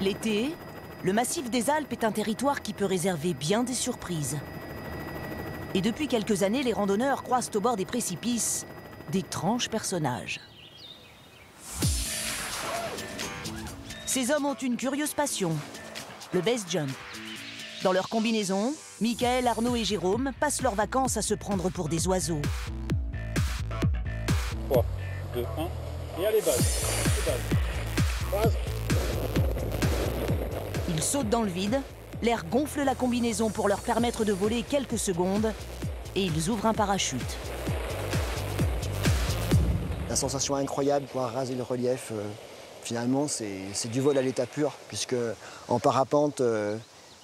L'été, le massif des Alpes est un territoire qui peut réserver bien des surprises. Et depuis quelques années, les randonneurs croisent au bord des précipices d'étranges personnages. Ces hommes ont une curieuse passion, le base jump. Dans leur combinaison, Michael, Arnaud et Jérôme passent leurs vacances à se prendre pour des oiseaux. 3, 2, 1, et allez, base. Base. Ils sautent dans le vide, l'air gonfle la combinaison pour leur permettre de voler quelques secondes et ils ouvrent un parachute. La sensation incroyable de pouvoir raser le relief, finalement, c'est du vol à l'état pur, puisque en parapente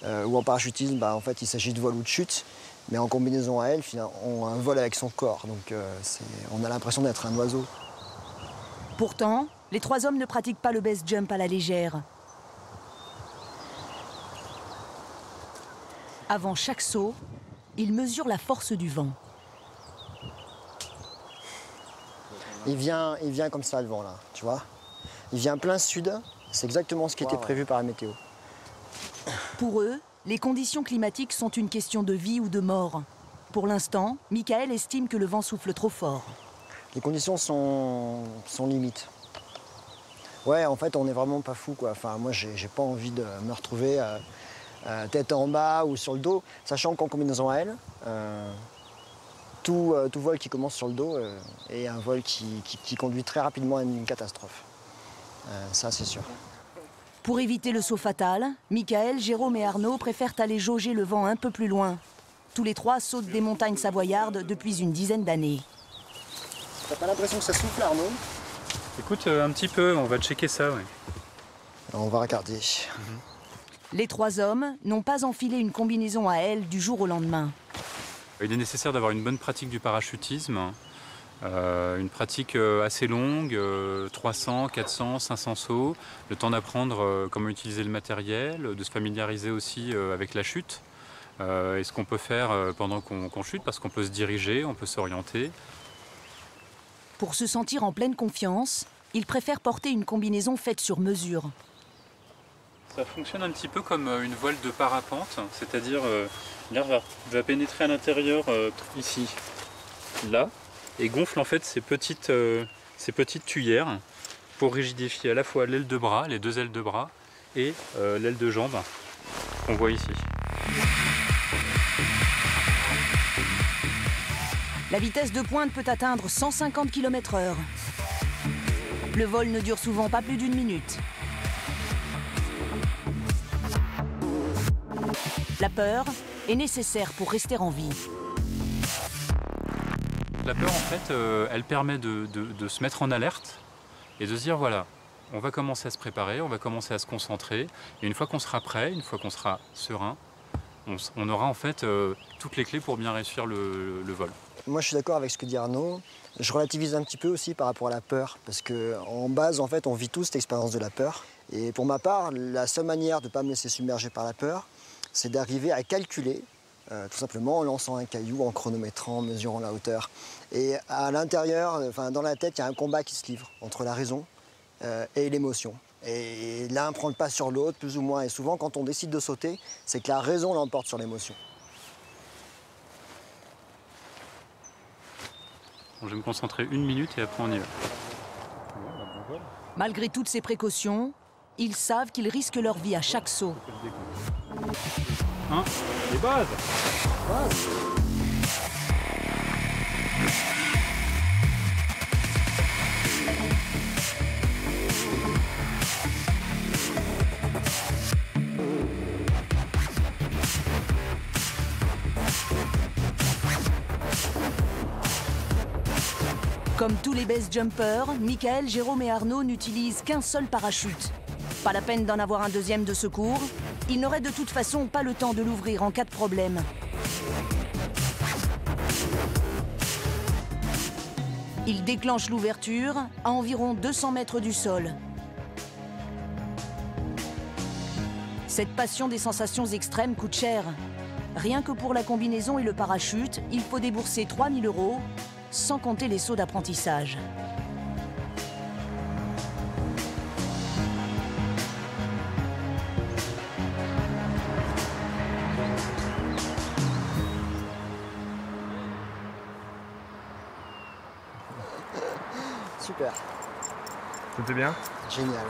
ou en parachutisme, en fait, il s'agit de vol ou de chute. Mais en combinaison à elle, on a un vol avec son corps, donc on a l'impression d'être un oiseau. Pourtant, les trois hommes ne pratiquent pas le base jump à la légère. Avant chaque saut, ils mesurent la force du vent. Il vient comme ça, le vent, là, tu vois. Il vient plein sud, c'est exactement ce qui était prévu par la météo. Pour eux, les conditions climatiques sont une question de vie ou de mort. Pour l'instant, Michael estime que le vent souffle trop fort. Les conditions sont limites. Ouais, en fait, on n'est vraiment pas fou, quoi. Enfin, moi, j'ai pas envie de me retrouver tête en bas ou sur le dos, sachant qu'en combinaison à elle, tout vol qui commence sur le dos est un vol qui conduit très rapidement à une catastrophe. Ça, c'est sûr. Pour éviter le saut fatal, Michael, Jérôme et Arnaud préfèrent aller jauger le vent un peu plus loin. Tous les trois sautent des montagnes savoyardes depuis une dizaine d'années. T'as pas l'impression que ça souffle, Arnaud? Écoute, un petit peu, on va checker ça, ouais. On va regarder. Les trois hommes n'ont pas enfilé une combinaison à ailes du jour au lendemain. Il est nécessaire d'avoir une bonne pratique du parachutisme, une pratique assez longue, 300, 400, 500 sauts, le temps d'apprendre comment utiliser le matériel, de se familiariser aussi avec la chute, et ce qu'on peut faire pendant qu'on chute, parce qu'on peut se diriger, on peut s'orienter. Pour se sentir en pleine confiance, ils préfèrent porter une combinaison faite sur mesure. Ça fonctionne un petit peu comme une voile de parapente, c'est-à-dire l'air va pénétrer à l'intérieur ici, là, et gonfle en fait ces petites tuyères pour rigidifier à la fois l'aile de bras, les deux ailes de bras, et l'aile de jambe qu'on voit ici. La vitesse de pointe peut atteindre 150 km/h. Le vol ne dure souvent pas plus d'une minute. La peur est nécessaire pour rester en vie. La peur, en fait, elle permet de se mettre en alerte et de se dire, voilà, on va commencer à se préparer, on va commencer à se concentrer. Et une fois qu'on sera prêt, une fois qu'on sera serein, on aura en fait toutes les clés pour bien réussir le vol. Moi, je suis d'accord avec ce que dit Arnaud. Je relativise un petit peu aussi par rapport à la peur, parce qu'en base, en fait, on vit tous cette expérience de la peur. Et pour ma part, la seule manière de ne pas me laisser submerger par la peur, c'est d'arriver à calculer, tout simplement en lançant un caillou, en chronométrant, en mesurant la hauteur. Et à l'intérieur, dans la tête, il y a un combat qui se livre entre la raison et l'émotion. Et l'un prend le pas sur l'autre, plus ou moins. Et souvent, quand on décide de sauter, c'est que la raison l'emporte sur l'émotion. Bon, je vais me concentrer 1 minute et après on y va. Malgré toutes ces précautions, ils savent qu'ils risquent leur vie à chaque saut. Hein, les bases. Comme tous les base jumpers, Michael, Jérôme et Arnaud n'utilisent qu'un seul parachute. Pas la peine d'en avoir un deuxième de secours. Ils n'auraient de toute façon pas le temps de l'ouvrir en cas de problème. Ils déclenchent l'ouverture à environ 200 mètres du sol. Cette passion des sensations extrêmes coûte cher. Rien que pour la combinaison et le parachute, il faut débourser 3 000 €, sans compter les sauts d'apprentissage. super. C'était bien? Génial.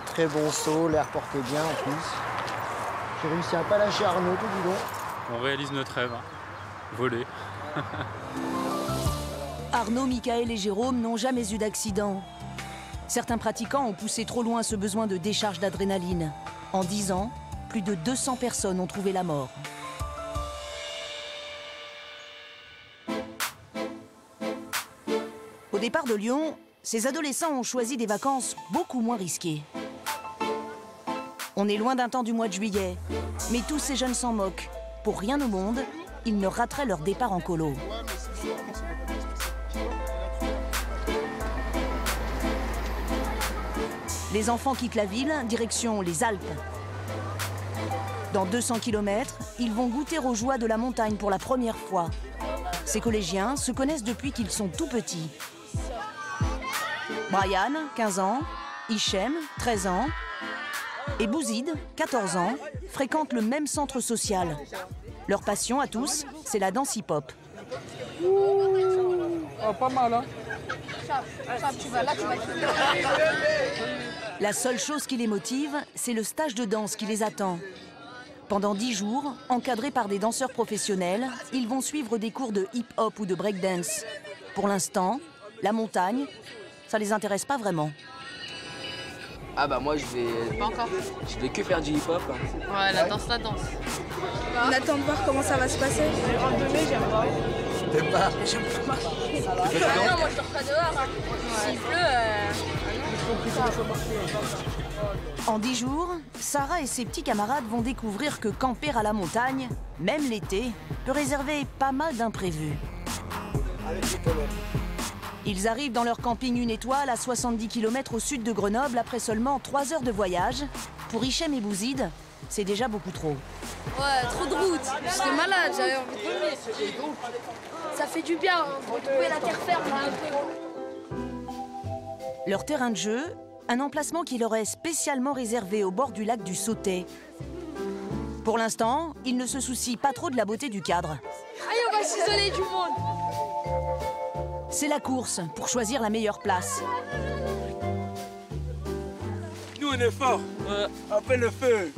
Très bon saut, l'air portait bien en plus. J'ai réussi à pas lâcher Arnaud tout du long. On réalise notre rêve, hein. Voler. Arnaud, Michael et Jérôme n'ont jamais eu d'accident. Certains pratiquants ont poussé trop loin ce besoin de décharge d'adrénaline. En 10 ans, plus de 200 personnes ont trouvé la mort. Au départ de Lyon, ces adolescents ont choisi des vacances beaucoup moins risquées. On est loin d'un temps du mois de juillet, mais tous ces jeunes s'en moquent. Pour rien au monde, ils ne rateraient leur départ en colo. Les enfants quittent la ville, direction les Alpes. Dans 200 km, ils vont goûter aux joies de la montagne pour la première fois. Ces collégiens se connaissent depuis qu'ils sont tout petits. Brian, 15 ans, Hichem, 13 ans, et Bouzid, 14 ans, fréquentent le même centre social. Leur passion à tous, c'est la danse hip-hop. Oh, pas mal, hein? La seule chose qui les motive, c'est le stage de danse qui les attend. Pendant 10 jours, encadrés par des danseurs professionnels, ils vont suivre des cours de hip-hop ou de breakdance. Pour l'instant, la montagne, ça les intéresse pas vraiment. Ah bah moi je vais... Pas encore. Je vais que faire du hip-hop. Ouais, la danse. On attend de voir comment ça va se passer. Les randonnées, j'aime pas. T'aimes pas? Non, moi je dors pas dehors. S'il pleut, En 10 jours, Sarah et ses petits camarades vont découvrir que camper à la montagne, même l'été, peut réserver pas mal d'imprévus. Ils arrivent dans leur camping 1 étoile à 70 km au sud de Grenoble après seulement 3 heures de voyage. Pour Hichem et Bouzid, c'est déjà beaucoup trop. Ouais, trop de route. J'étais malade, j'avais envie de vomir. Ça fait du bien, hein, pour trouver la terre ferme là, un peu. Leur terrain de jeu, un emplacement qui leur est spécialement réservé au bord du lac du Sautet. Pour l'instant, ils ne se soucient pas trop de la beauté du cadre. Allez, on va s'isoler du monde. C'est la course pour choisir la meilleure place. Nous, on est forts. Appelle le feu.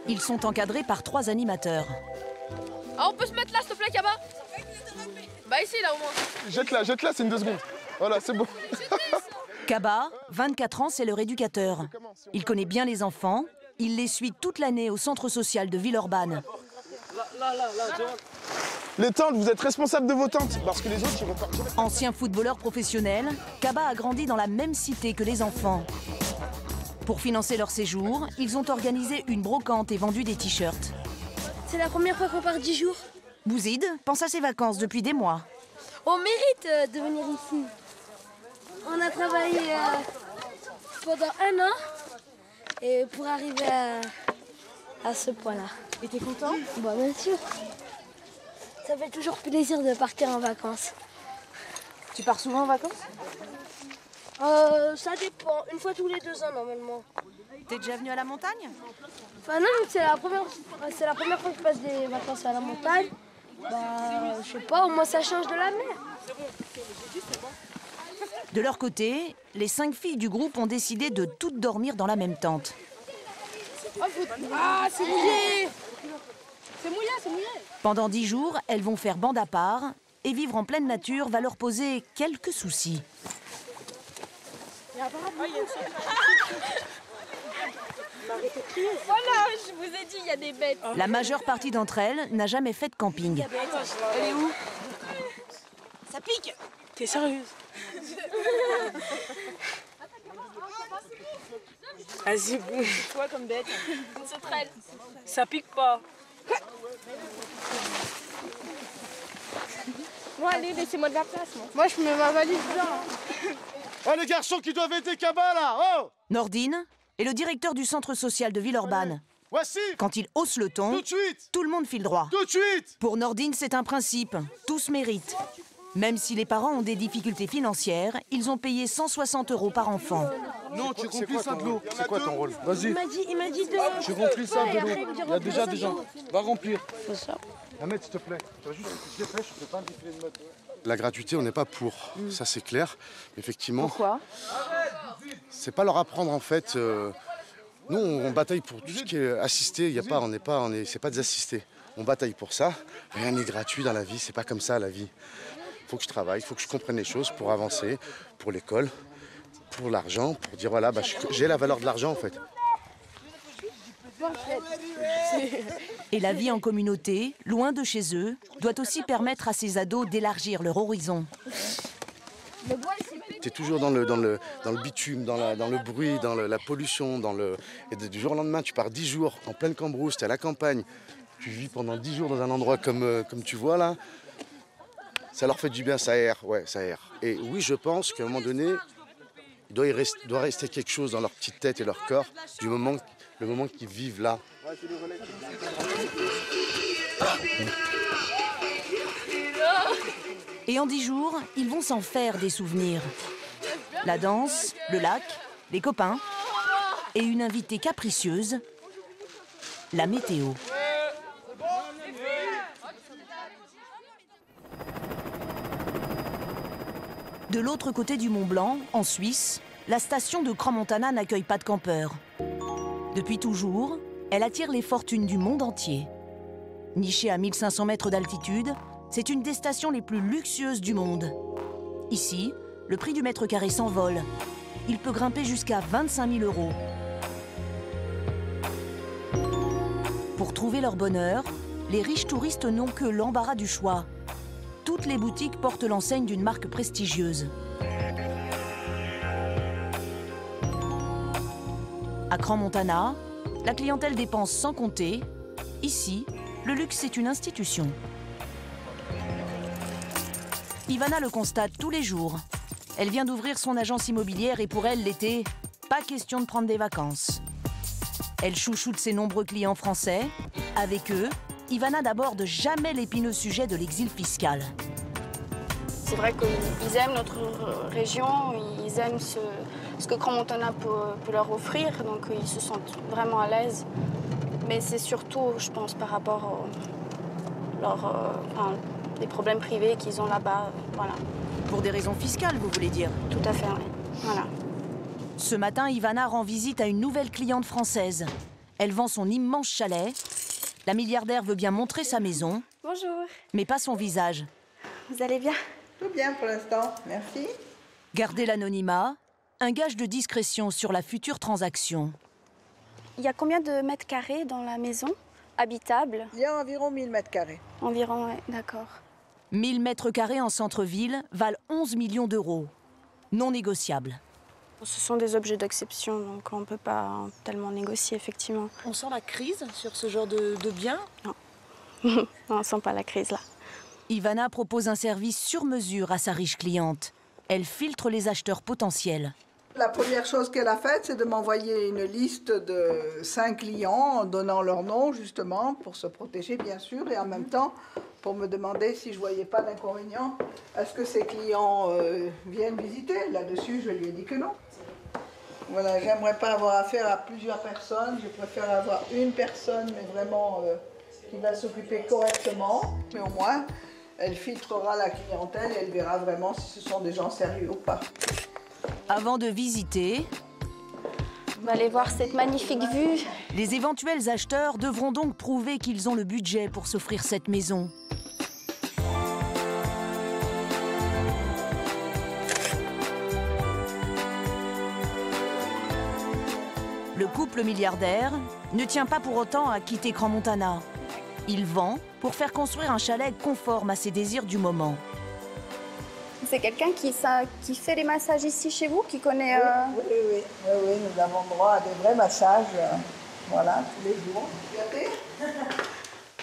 Ils sont encadrés par 3 animateurs. Ah, on peut se mettre là, s'il te plaît, Kaba? Bah ici, là, au moins. Jette-la, c'est une 2 secondes. Voilà, c'est bon. Kaba, 24 ans, c'est leur éducateur. Il connaît bien les enfants. Il les suit toute l'année au centre social de Villeurbanne. Les tentes, vous êtes responsables de vos tentes, parce que les autres, ils vont pas... Ancien footballeur professionnel, Kaba a grandi dans la même cité que les enfants. Pour financer leur séjour, ils ont organisé une brocante et vendu des t-shirts. C'est la première fois qu'on part 10 jours. Bouzid pense à ses vacances depuis des mois. On mérite de venir ici. On a travaillé pendant 1 an et pour arriver à ce point-là. Et t'es content? Bah, bien sûr. Ça fait toujours plaisir de partir en vacances. Tu pars souvent en vacances? Ça dépend. Une fois tous les 2 ans, normalement. T'es déjà venu à la montagne? Enfin, non, c'est la première fois que je passe des vacances à la montagne. Bah, je sais pas, au moins ça change de la mer. De leur côté, les 5 filles du groupe ont décidé de toutes dormir dans la même tente. Ah, c'est mouillé! C'est mouillé, c'est mouillé. Pendant 10 jours, elles vont faire bande à part et vivre en pleine nature va leur poser quelques soucis. Voilà, je vous ai dit, il y a des bêtes. La majeure partie d'entre elles n'a jamais fait de camping. Elle est où? Ça pique! T'es sérieuse? Vas-y, bouge. Quoi comme bête? Une sauterelle. Ça pique pas. Bon, allez, laissez-moi de la place, moi. Moi, je mets ma valise là. Oh, les garçons qui doivent être Kaba, là! Oh! Nordine est le directeur du centre social de Villeurbanne. Voici! Quand il hausse le ton, Tout de suite! tout le monde file droit. Tout de suite! Pour Nordine, c'est un principe. Tous méritent. Même si les parents ont des difficultés financières, ils ont payé 160 € par enfant. Non, tu remplis ça de l'eau. C'est quoi ton rôle? Vas-y. Il m'a dit de... Tu remplis ça de l'eau. Il y a déjà des gens. Va remplir. C'est ça. Ahmed, s'il te plaît. Tu vas juste te dépêcher, je ne fais pas un défilé de mode. La gratuité, on n'est pas pour, ça c'est clair. Effectivement. Pourquoi? C'est pas leur apprendre en fait. Nous, on bataille pour tout ce qui est assisté. C'est pas des assistés. On bataille pour ça. Rien n'est gratuit dans la vie. C'est pas comme ça la vie. Il faut que je travaille, il faut que je comprenne les choses pour avancer, pour l'école, pour l'argent, pour dire voilà, j'ai la valeur de l'argent en fait. Et la vie en communauté, loin de chez eux, doit aussi permettre à ces ados d'élargir leur horizon. Tu es toujours dans le bitume, dans le bruit, dans la pollution. Et du jour au lendemain, tu pars 10 jours en pleine cambrousse, tu es à la campagne. Tu vis pendant 10 jours dans un endroit comme tu vois là. Ça leur fait du bien, ça aère, ouais, ça aère. Et oui, je pense qu'à un moment donné, il doit rester quelque chose dans leur petite tête et leur corps le moment qu'ils vivent là. Et en 10 jours, ils vont s'en faire des souvenirs. La danse, le lac, les copains et une invitée capricieuse, la météo. De l'autre côté du Mont Blanc, en Suisse, la station de Crans-Montana n'accueille pas de campeurs. Depuis toujours, elle attire les fortunes du monde entier. Nichée à 1500 mètres d'altitude, c'est une des stations les plus luxueuses du monde. Ici, le prix du mètre carré s'envole. Il peut grimper jusqu'à 25 000 €. Pour trouver leur bonheur, les riches touristes n'ont que l'embarras du choix. Toutes les boutiques portent l'enseigne d'une marque prestigieuse. À Crans-Montana, la clientèle dépense sans compter. Ici, le luxe est une institution. Ivana le constate tous les jours. Elle vient d'ouvrir son agence immobilière et pour elle, l'été, pas question de prendre des vacances. Elle chouchoute ses nombreux clients français. Avec eux, Ivana n'aborde jamais l'épineux sujet de l'exil fiscal. C'est vrai qu'ils aiment notre région, ils aiment ce que Crans-Montana peut leur offrir, donc ils se sentent vraiment à l'aise. Mais c'est surtout, je pense, par rapport les problèmes privés qu'ils ont là-bas. Voilà. Pour des raisons fiscales, vous voulez dire? Tout à fait, oui. Voilà. Ce matin, Ivana rend visite à une nouvelle cliente française. Elle vend son immense chalet. La milliardaire veut bien montrer sa maison. Bonjour. Mais pas son visage. Vous allez bien? Tout bien pour l'instant, merci. Garder l'anonymat, un gage de discrétion sur la future transaction. Il y a combien de mètres carrés dans la maison habitable? Il y a environ 1000 mètres carrés. Environ, oui, d'accord. 1000 mètres carrés en centre-ville valent 11 millions €. Non négociables. Ce sont des objets d'exception, donc on ne peut pas tellement négocier, effectivement. On sent la crise sur ce genre de biens? Non. On ne sent pas la crise, là. Ivana propose un service sur mesure à sa riche cliente. Elle filtre les acheteurs potentiels. La première chose qu'elle a faite, c'est de m'envoyer une liste de 5 clients en donnant leur nom, justement, pour se protéger, bien sûr, et en même temps, pour me demander si je ne voyais pas d'inconvénient à ce que ces clients viennent visiter. Là-dessus, je lui ai dit que non. Voilà, j'aimerais pas avoir affaire à plusieurs personnes. Je préfère avoir une personne, mais vraiment qui va s'occuper correctement. Mais au moins, elle filtrera la clientèle et elle verra vraiment si ce sont des gens sérieux ou pas. Avant de visiter, on va aller voir cette magnifique vue. Les éventuels acheteurs devront donc prouver qu'ils ont le budget pour s'offrir cette maison. Le couple milliardaire ne tient pas pour autant à quitter Crans-Montana. Il vend pour faire construire un chalet conforme à ses désirs du moment. C'est quelqu'un qui fait les massages ici chez vous, qui connaît... Oui, nous avons droit à des vrais massages, voilà, tous les jours.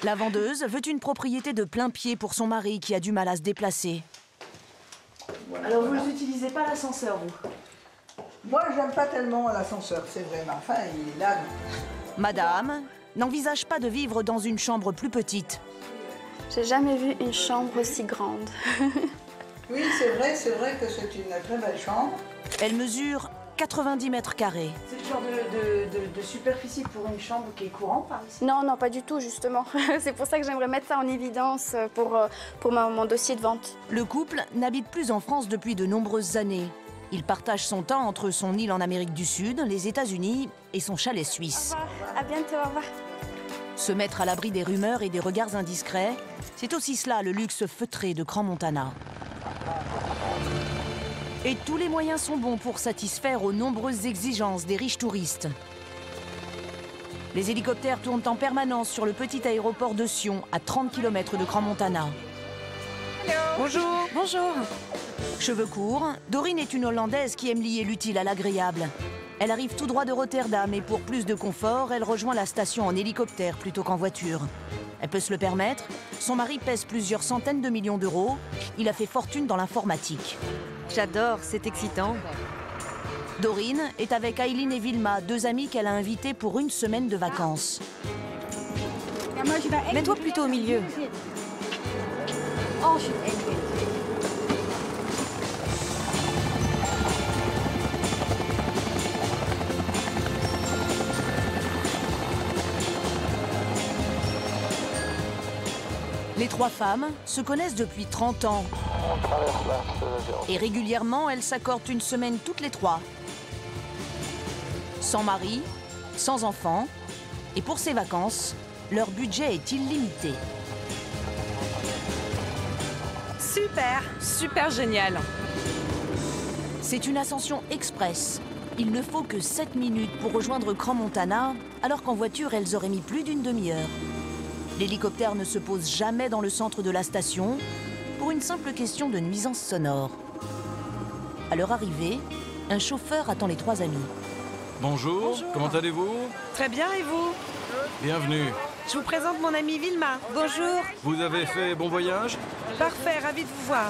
La vendeuse veut une propriété de plein pied pour son mari qui a du mal à se déplacer. Voilà. Alors vous n'utilisez pas l'ascenseur, vous? Moi, j'aime pas tellement l'ascenseur, c'est vrai, mais enfin, il est là. Madame n'envisage pas de vivre dans une chambre plus petite. J'ai jamais vu une chambre aussi grande. Oui, c'est vrai que c'est une très belle chambre. Elle mesure 90 mètres carrés. C'est le genre de superficie pour une chambre qui est courante par ici? Non, non, pas du tout, justement. C'est pour ça que j'aimerais mettre ça en évidence pour mon dossier de vente. Le couple n'habite plus en France depuis de nombreuses années. Il partage son temps entre son île en Amérique du Sud, les États-Unis et son chalet suisse. Au revoir, à bientôt, au revoir. Se mettre à l'abri des rumeurs et des regards indiscrets, c'est aussi cela le luxe feutré de Crans-Montana. Et tous les moyens sont bons pour satisfaire aux nombreuses exigences des riches touristes. Les hélicoptères tournent en permanence sur le petit aéroport de Sion, à 30 km de Crans-Montana. Bonjour. Bonjour. Cheveux courts, Doreen est une Hollandaise qui aime lier l'utile à l'agréable. Elle arrive tout droit de Rotterdam et pour plus de confort, elle rejoint la station en hélicoptère plutôt qu'en voiture. Elle peut se le permettre, son mari pèse plusieurs centaines de millions d'euros, il a fait fortune dans l'informatique. J'adore, c'est excitant. Doreen est avec Aileen et Vilma, deux amies qu'elle a invitées pour une semaine de vacances. Mets-toi plutôt au milieu. Les trois femmes se connaissent depuis 30 ans. Et régulièrement, elles s'accordent une semaine toutes les trois. Sans mari, sans enfant. Et pour ces vacances, leur budget est illimité. Super génial. C'est une ascension express. Il ne faut que 7 minutes pour rejoindre Crans-Montana, alors qu'en voiture, elles auraient mis plus d'une demi-heure. L'hélicoptère ne se pose jamais dans le centre de la station pour une simple question de nuisance sonore. À leur arrivée, un chauffeur attend les trois amis. Bonjour. Comment allez-vous? Très bien, et vous? Bienvenue. Je vous présente mon amie Vilma. Bonjour. Vous avez fait bon voyage? Parfait, ravi de vous voir.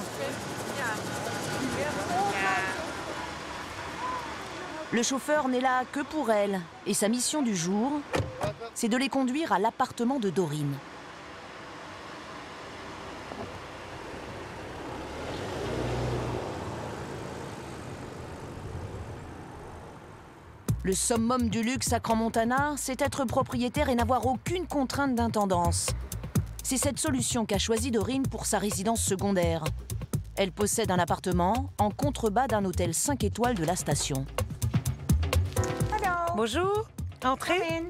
Le chauffeur n'est là que pour elle, et sa mission du jour, c'est de les conduire à l'appartement de Doreen. Le summum du luxe à Crans-Montana, c'est être propriétaire et n'avoir aucune contrainte d'intendance. C'est cette solution qu'a choisie Doreen pour sa résidence secondaire. Elle possède un appartement en contrebas d'un hôtel 5 étoiles de la station. Bonjour, entrez.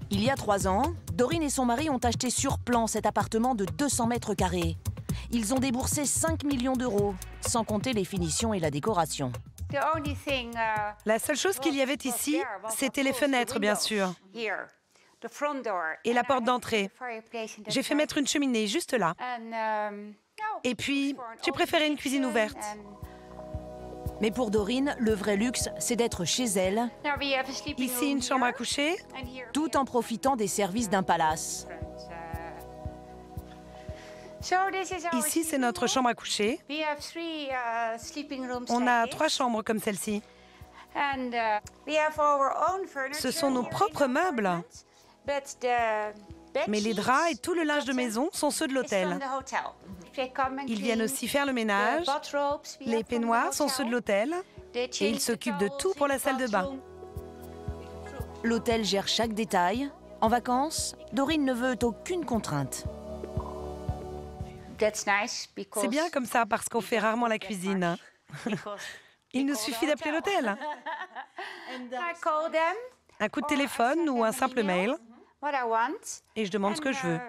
Il y a 3 ans, Doreen et son mari ont acheté sur plan cet appartement de 200 mètres carrés. Ils ont déboursé 5 millions d'euros, sans compter les finitions et la décoration. La seule chose qu'il y avait ici, c'était les fenêtres, bien sûr. Et la porte d'entrée. J'ai fait mettre une cheminée juste là. Et puis, j'ai préféré une cuisine ouverte. Mais pour Doreen, le vrai luxe, c'est d'être chez elle. Ici, une chambre à coucher. Tout en profitant des services d'un palace. Ici, c'est notre chambre à coucher. On a 3 chambres comme celle-ci. Ce sont nos propres meubles. Mais les draps et tout le linge de maison sont ceux de l'hôtel. Ils viennent aussi faire le ménage. Les peignoirs sont ceux de l'hôtel. Et ils s'occupent de tout pour la salle de bain. L'hôtel gère chaque détail. En vacances, Doreen ne veut aucune contrainte. C'est bien comme ça parce qu'on fait rarement la cuisine. Il nous suffit d'appeler l'hôtel. Un coup de téléphone ou un simple mail. Et je demande ce que je veux.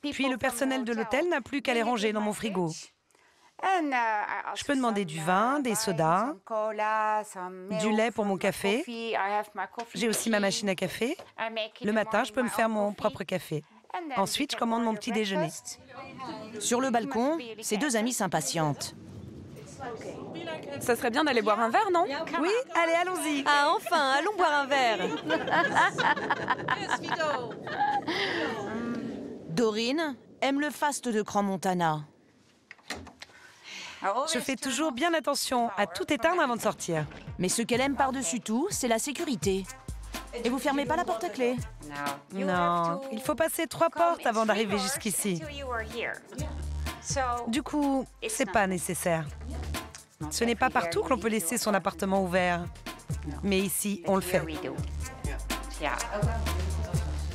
Puis le personnel de l'hôtel n'a plus qu'à les ranger dans mon frigo. Je peux demander du vin, des sodas, du lait pour mon café. J'ai aussi ma machine à café. Le matin, je peux me faire mon propre café. Ensuite, je commande mon petit déjeuner. Sur le balcon, ces deux amies s'impatientent. Ça serait bien d'aller boire un verre, non? Oui, allez, allons-y. Ah, enfin, allons boire un verre. Doreen aime le faste de Crans-Montana. Je fais toujours bien attention à tout éteindre avant de sortir. Mais ce qu'elle aime par-dessus tout, c'est la sécurité. Et vous fermez pas la porte à clé? Non, il faut passer 3 portes avant d'arriver jusqu'ici. Du coup, c'est pas nécessaire. Ce n'est pas partout que l'on peut laisser son appartement ouvert. Mais ici, on le fait.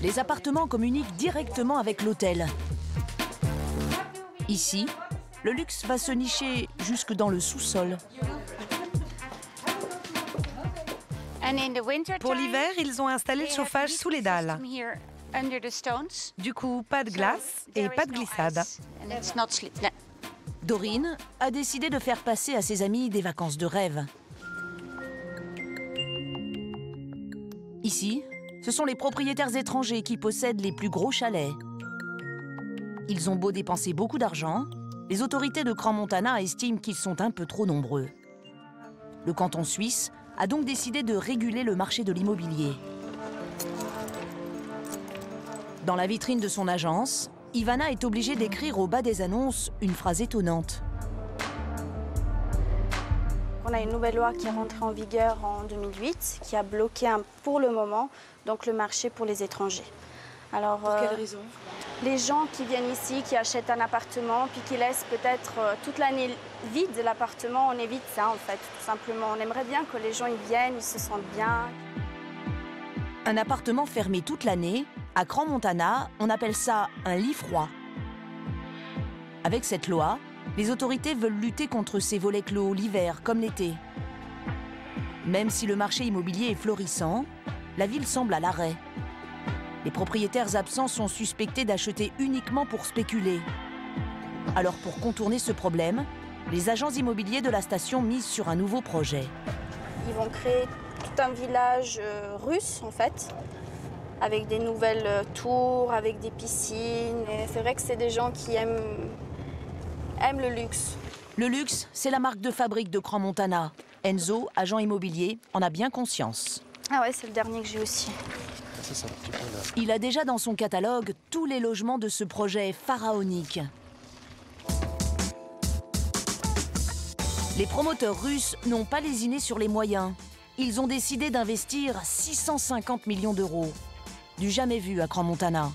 Les appartements communiquent directement avec l'hôtel. Ici, le luxe va se nicher jusque dans le sous-sol. Pour l'hiver, ils ont installé le chauffage sous les dalles. Du coup, pas de glace et pas de glissade. Doreen a décidé de faire passer à ses amis des vacances de rêve. Ici, ce sont les propriétaires étrangers qui possèdent les plus gros chalets. Ils ont beau dépenser beaucoup d'argent, les autorités de Crans-Montana estiment qu'ils sont un peu trop nombreux. Le canton suisse a donc décidé de réguler le marché de l'immobilier. Dans la vitrine de son agence, Ivana est obligée d'écrire au bas des annonces une phrase étonnante. On a une nouvelle loi qui est rentrée en vigueur en 2008, qui a bloqué pour le moment donc le marché pour les étrangers. Alors, pour quelle raison? Les gens qui viennent ici, qui achètent un appartement, puis qui laissent peut-être toute l'année vide l'appartement, on évite ça en fait, tout simplement. On aimerait bien que les gens y viennent, ils se sentent bien. Un appartement fermé toute l'année, à Crans-Montana, on appelle ça un lit froid. Avec cette loi, les autorités veulent lutter contre ces volets clos l'hiver comme l'été. Même si le marché immobilier est florissant, la ville semble à l'arrêt. Les propriétaires absents sont suspectés d'acheter uniquement pour spéculer. Alors pour contourner ce problème, les agents immobiliers de la station misent sur un nouveau projet. Ils vont créer tout un village russe en fait, avec des nouvelles tours, avec des piscines. C'est vrai que c'est des gens qui aiment le luxe. Le luxe, c'est la marque de fabrique de Crans-Montana. Enzo, agent immobilier, en a bien conscience. Ah ouais, c'est le dernier que j'ai aussi. Il a déjà dans son catalogue tous les logements de ce projet pharaonique. Les promoteurs russes n'ont pas lésiné sur les moyens. Ils ont décidé d'investir 650 millions d'euros. Du jamais vu à Crans-Montana.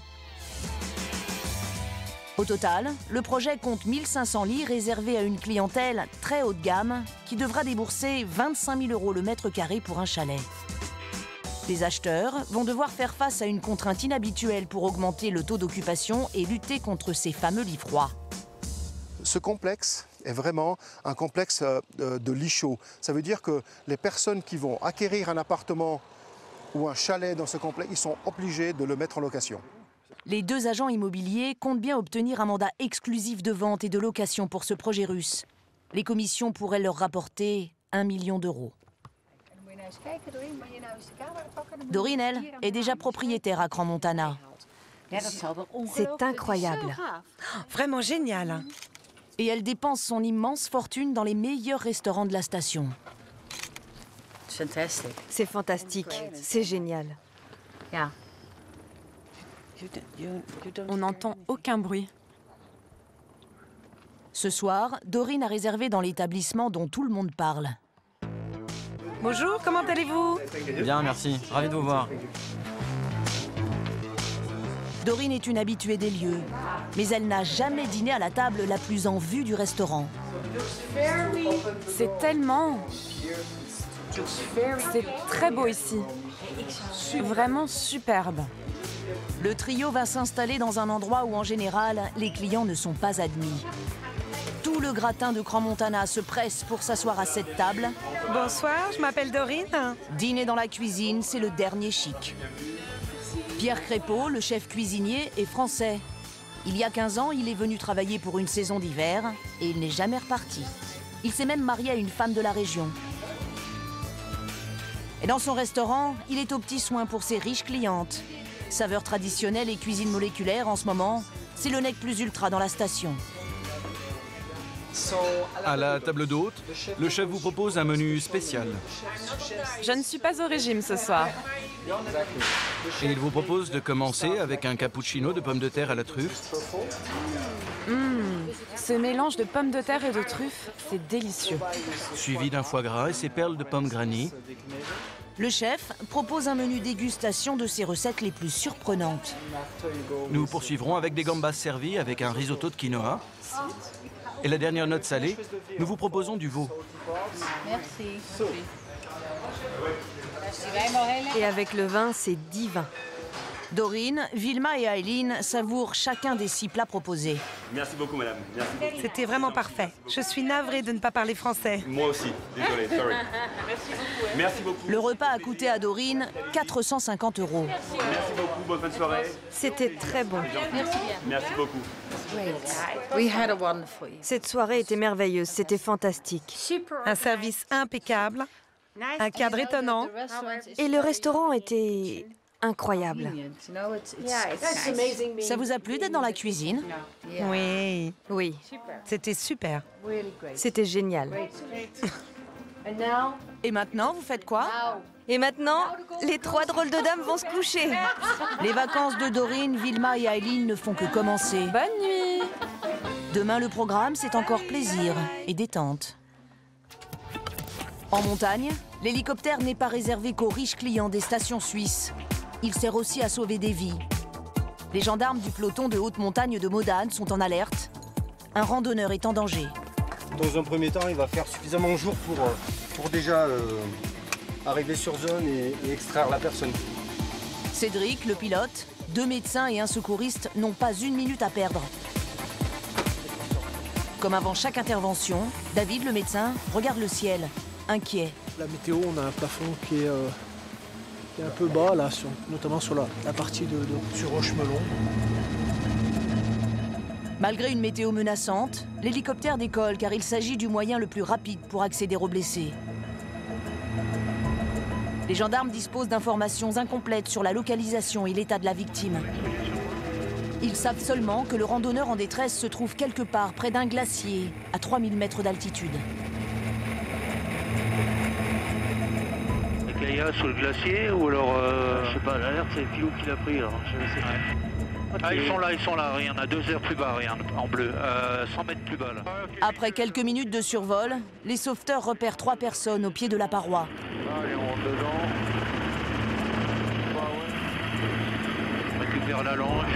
Au total, le projet compte 1500 lits réservés à une clientèle très haut de gamme qui devra débourser 25 000 € le mètre carré pour un chalet. Les acheteurs vont devoir faire face à une contrainte inhabituelle pour augmenter le taux d'occupation et lutter contre ces fameux lits froids. Ce complexe est vraiment un complexe de lits chauds. Ça veut dire que les personnes qui vont acquérir un appartement ou un chalet dans ce complexe, ils sont obligés de le mettre en location. Les deux agents immobiliers comptent bien obtenir un mandat exclusif de vente et de location pour ce projet russe. Les commissions pourraient leur rapporter 1 million d'euros. Doreen, elle, est déjà propriétaire à Crans-Montana. C'est incroyable. Vraiment génial. Et elle dépense son immense fortune dans les meilleurs restaurants de la station. C'est fantastique, c'est génial. On n'entend aucun bruit. Ce soir, Doreen a réservé dans l'établissement dont tout le monde parle. Bonjour, comment allez-vous? Bien, merci. Ravi de vous voir. Doreen est une habituée des lieux, mais elle n'a jamais dîné à la table la plus en vue du restaurant. C'est tellement... C'est très beau ici. Vraiment superbe. Le trio va s'installer dans un endroit où, en général, les clients ne sont pas admis. Tout le gratin de Crans-Montana se presse pour s'asseoir à cette table. Bonsoir, je m'appelle Doreen. Dîner dans la cuisine, c'est le dernier chic. Pierre Crépeau, le chef cuisinier, est français. Il y a 15 ans, il est venu travailler pour une saison d'hiver et il n'est jamais reparti. Il s'est même marié à une femme de la région. Et dans son restaurant, il est aux petits soins pour ses riches clientes. Saveurs traditionnelles et cuisine moléculaire, en ce moment, c'est le nec plus ultra dans la station. À la table d'hôte, le chef vous propose un menu spécial. Je ne suis pas au régime ce soir. Et il vous propose de commencer avec un cappuccino de pommes de terre à la truffe. Ce mélange de pommes de terre et de truffes, c'est délicieux. Suivi d'un foie gras et ses perles de pommes granny. Le chef propose un menu dégustation de ses recettes les plus surprenantes. Nous poursuivrons avec des gambas servies avec un risotto de quinoa. Et la dernière note salée, nous vous proposons du veau. Merci. Et avec le vin, c'est divin. Dorine, Vilma et Aileen savourent chacun des 6 plats proposés. Merci beaucoup, madame. Merci beaucoup. C'était vraiment parfait. Je suis navrée de ne pas parler français. Moi aussi. Désolé, sorry. Merci beaucoup. Le repas a coûté à Dorine 450 €. Merci beaucoup, bonne fin de soirée. C'était très bon. Merci beaucoup. Cette soirée était merveilleuse, c'était fantastique. Un service impeccable, un cadre étonnant. Et le restaurant était incroyable. Ça vous a plu d'être dans la cuisine? Oui. Oui. C'était super. C'était génial. Et maintenant, vous faites quoi? Et maintenant, les 3 drôles de dames vont se coucher. Les vacances de Dorine, Vilma et Aileen ne font que commencer. Bonne nuit. Demain, le programme, c'est encore plaisir et détente. En montagne, l'hélicoptère n'est pas réservé qu'aux riches clients des stations suisses. Il sert aussi à sauver des vies. Les gendarmes du peloton de haute montagne de Modane sont en alerte. Un randonneur est en danger. Dans un premier temps, il va faire suffisamment jour pour déjà arriver sur zone et extraire la personne. Cédric, le pilote, 2 médecins et un secouriste n'ont pas 1 minute à perdre. Comme avant chaque intervention, David, le médecin, regarde le ciel, inquiet. La météo, on a un plafond qui est un peu bas, là, notamment sur la partie sur Rochemelon. Malgré une météo menaçante, l'hélicoptère décolle car il s'agit du moyen le plus rapide pour accéder aux blessés. Les gendarmes disposent d'informations incomplètes sur la localisation et l'état de la victime. Ils savent seulement que le randonneur en détresse se trouve quelque part près d'un glacier à 3000 mètres d'altitude. Il y a sur le glacier ou alors je sais pas, l'alerte c'est Philou qui l'a pris alors je sais pas. Ah ils sont là, il y en a 2 heures plus bas, rien en bleu, 100 mètres plus bas là. Après quelques minutes de survol, les sauveteurs repèrent 3 personnes au pied de la paroi. Allez on rentre dedans. On récupère la longe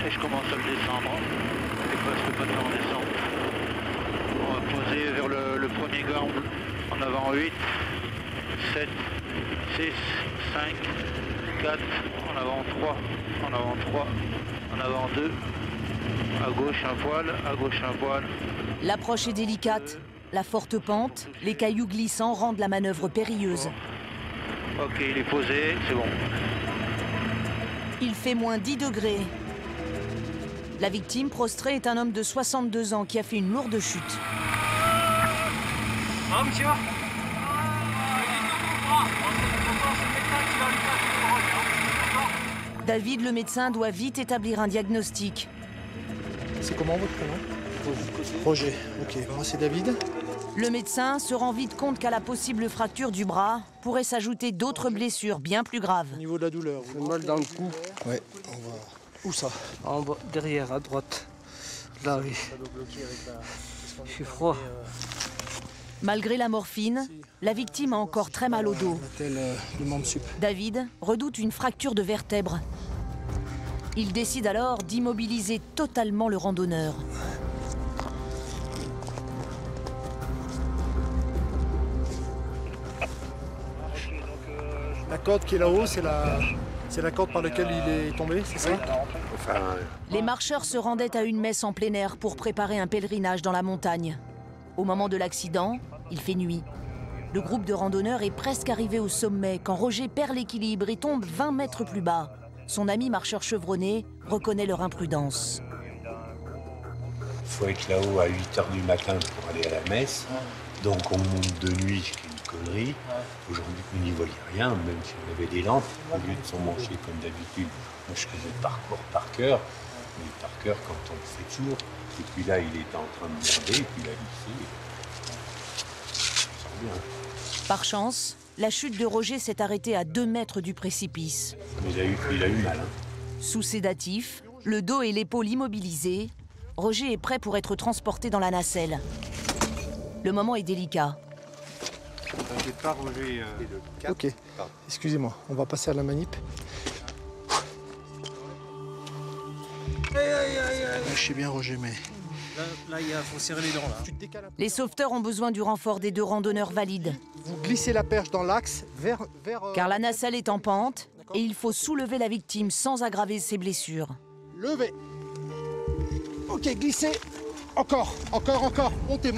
et je commence à le descendre. Et presque pas de temps en descente. On va poser vers le premier gars en avant 8, 7, 6, 5, 4, en avant 3, en avant 3, en avant 2, à gauche un poil, à gauche un poil. L'approche est délicate. La forte pente, les cailloux glissants rendent la manœuvre périlleuse. Ok, il est posé, c'est bon. Il fait moins 10 degrés. La victime prostrée est un homme de 62 ans qui a fait une lourde chute. Ah, monsieur ? David, le médecin, doit vite établir un diagnostic. C'est comment votre prénom? Roger. Ok, moi c'est David. Le médecin se rend vite compte qu'à la possible fracture du bras pourrait s'ajouter d'autres blessures bien plus graves. Au niveau de la douleur, vous avez mal dans le cou? Ouais, on va... Où ça? En bas, derrière, à droite. Là, oui. Je suis froid. Malgré la morphine, la victime a encore très mal au dos. Le membre sup. David redoute une fracture de vertèbre. Il décide alors d'immobiliser totalement le randonneur. La corde qui est là-haut, c'est la corde par laquelle il est tombé, c'est ça? Les marcheurs se rendaient à une messe en plein air pour préparer un pèlerinage dans la montagne. Au moment de l'accident, il fait nuit. Le groupe de randonneurs est presque arrivé au sommet quand Roger perd l'équilibre et tombe 20 mètres plus bas. Son ami marcheur chevronné reconnaît leur imprudence. Il faut être là-haut à 8h du matin pour aller à la messe. Donc on monte de nuit, ce qui est une connerie. Aujourd'hui, on n'y voyait rien, même si on avait des lampes. Au lieu de s'emmancher comme d'habitude, moi je faisais le parcours par cœur. Mais par cœur, quand on le fait toujours. Et puis là, il était en train de merder, et puis il a glissé. Ça sent bien. Par chance, la chute de Roger s'est arrêtée à 2 mètres du précipice. Il a eu mal. Sous sédatif, le dos et l'épaule immobilisés, Roger est prêt pour être transporté dans la nacelle. Le moment est délicat. T'inquiète pas, Roger. Ok, excusez-moi, on va passer à la manip. Lâchez bien, Roger, mais Là, il faut serrer les dents. Là. Les sauveteurs ont besoin du renfort des 2 randonneurs valides. Vous glissez la perche dans l'axe vers... Car la nacelle est en pente et il faut soulever la victime sans aggraver ses blessures. Levez. Ok, glissez. Encore. Montez.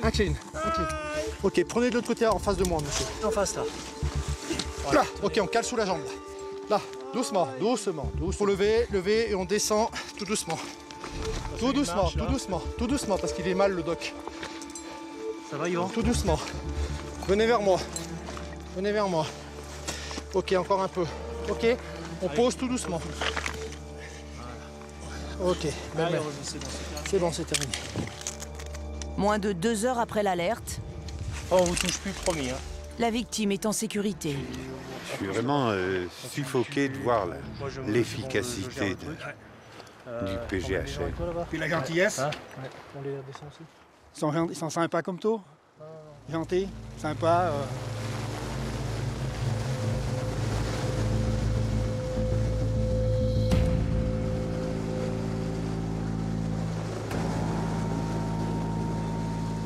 Incline. Ok, prenez de l'autre côté en face de moi, monsieur. En face, là. Voilà. Ok, on cale sous la jambe. Là, doucement. Faut lever et on descend tout doucement. Tout doucement, parce qu'il est mal le doc. Ça va, Yvan? Tout doucement. Venez vers moi. Ok, encore un peu. Ok, on pose tout doucement. Ok, c'est bon, c'est terminé. Moins de 2 heures après l'alerte, on vous touche plus, promis. La victime est en sécurité. Je suis vraiment suffoqué de voir l'efficacité du PGHL. Puis la gentillesse. On les descend aussi. Ils sont sympas comme tout. Gentils, sympas.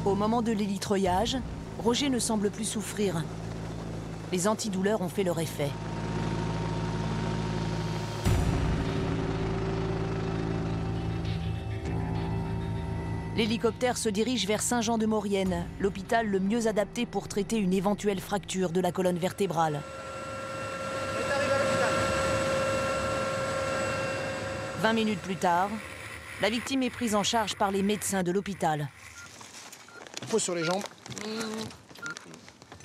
Au moment de l'élitroyage, Roger ne semble plus souffrir. Les antidouleurs ont fait leur effet. L'hélicoptère se dirige vers Saint-Jean-de-Maurienne, l'hôpital le mieux adapté pour traiter une éventuelle fracture de la colonne vertébrale. 20 minutes plus tard, la victime est prise en charge par les médecins de l'hôpital. Pose sur les jambes.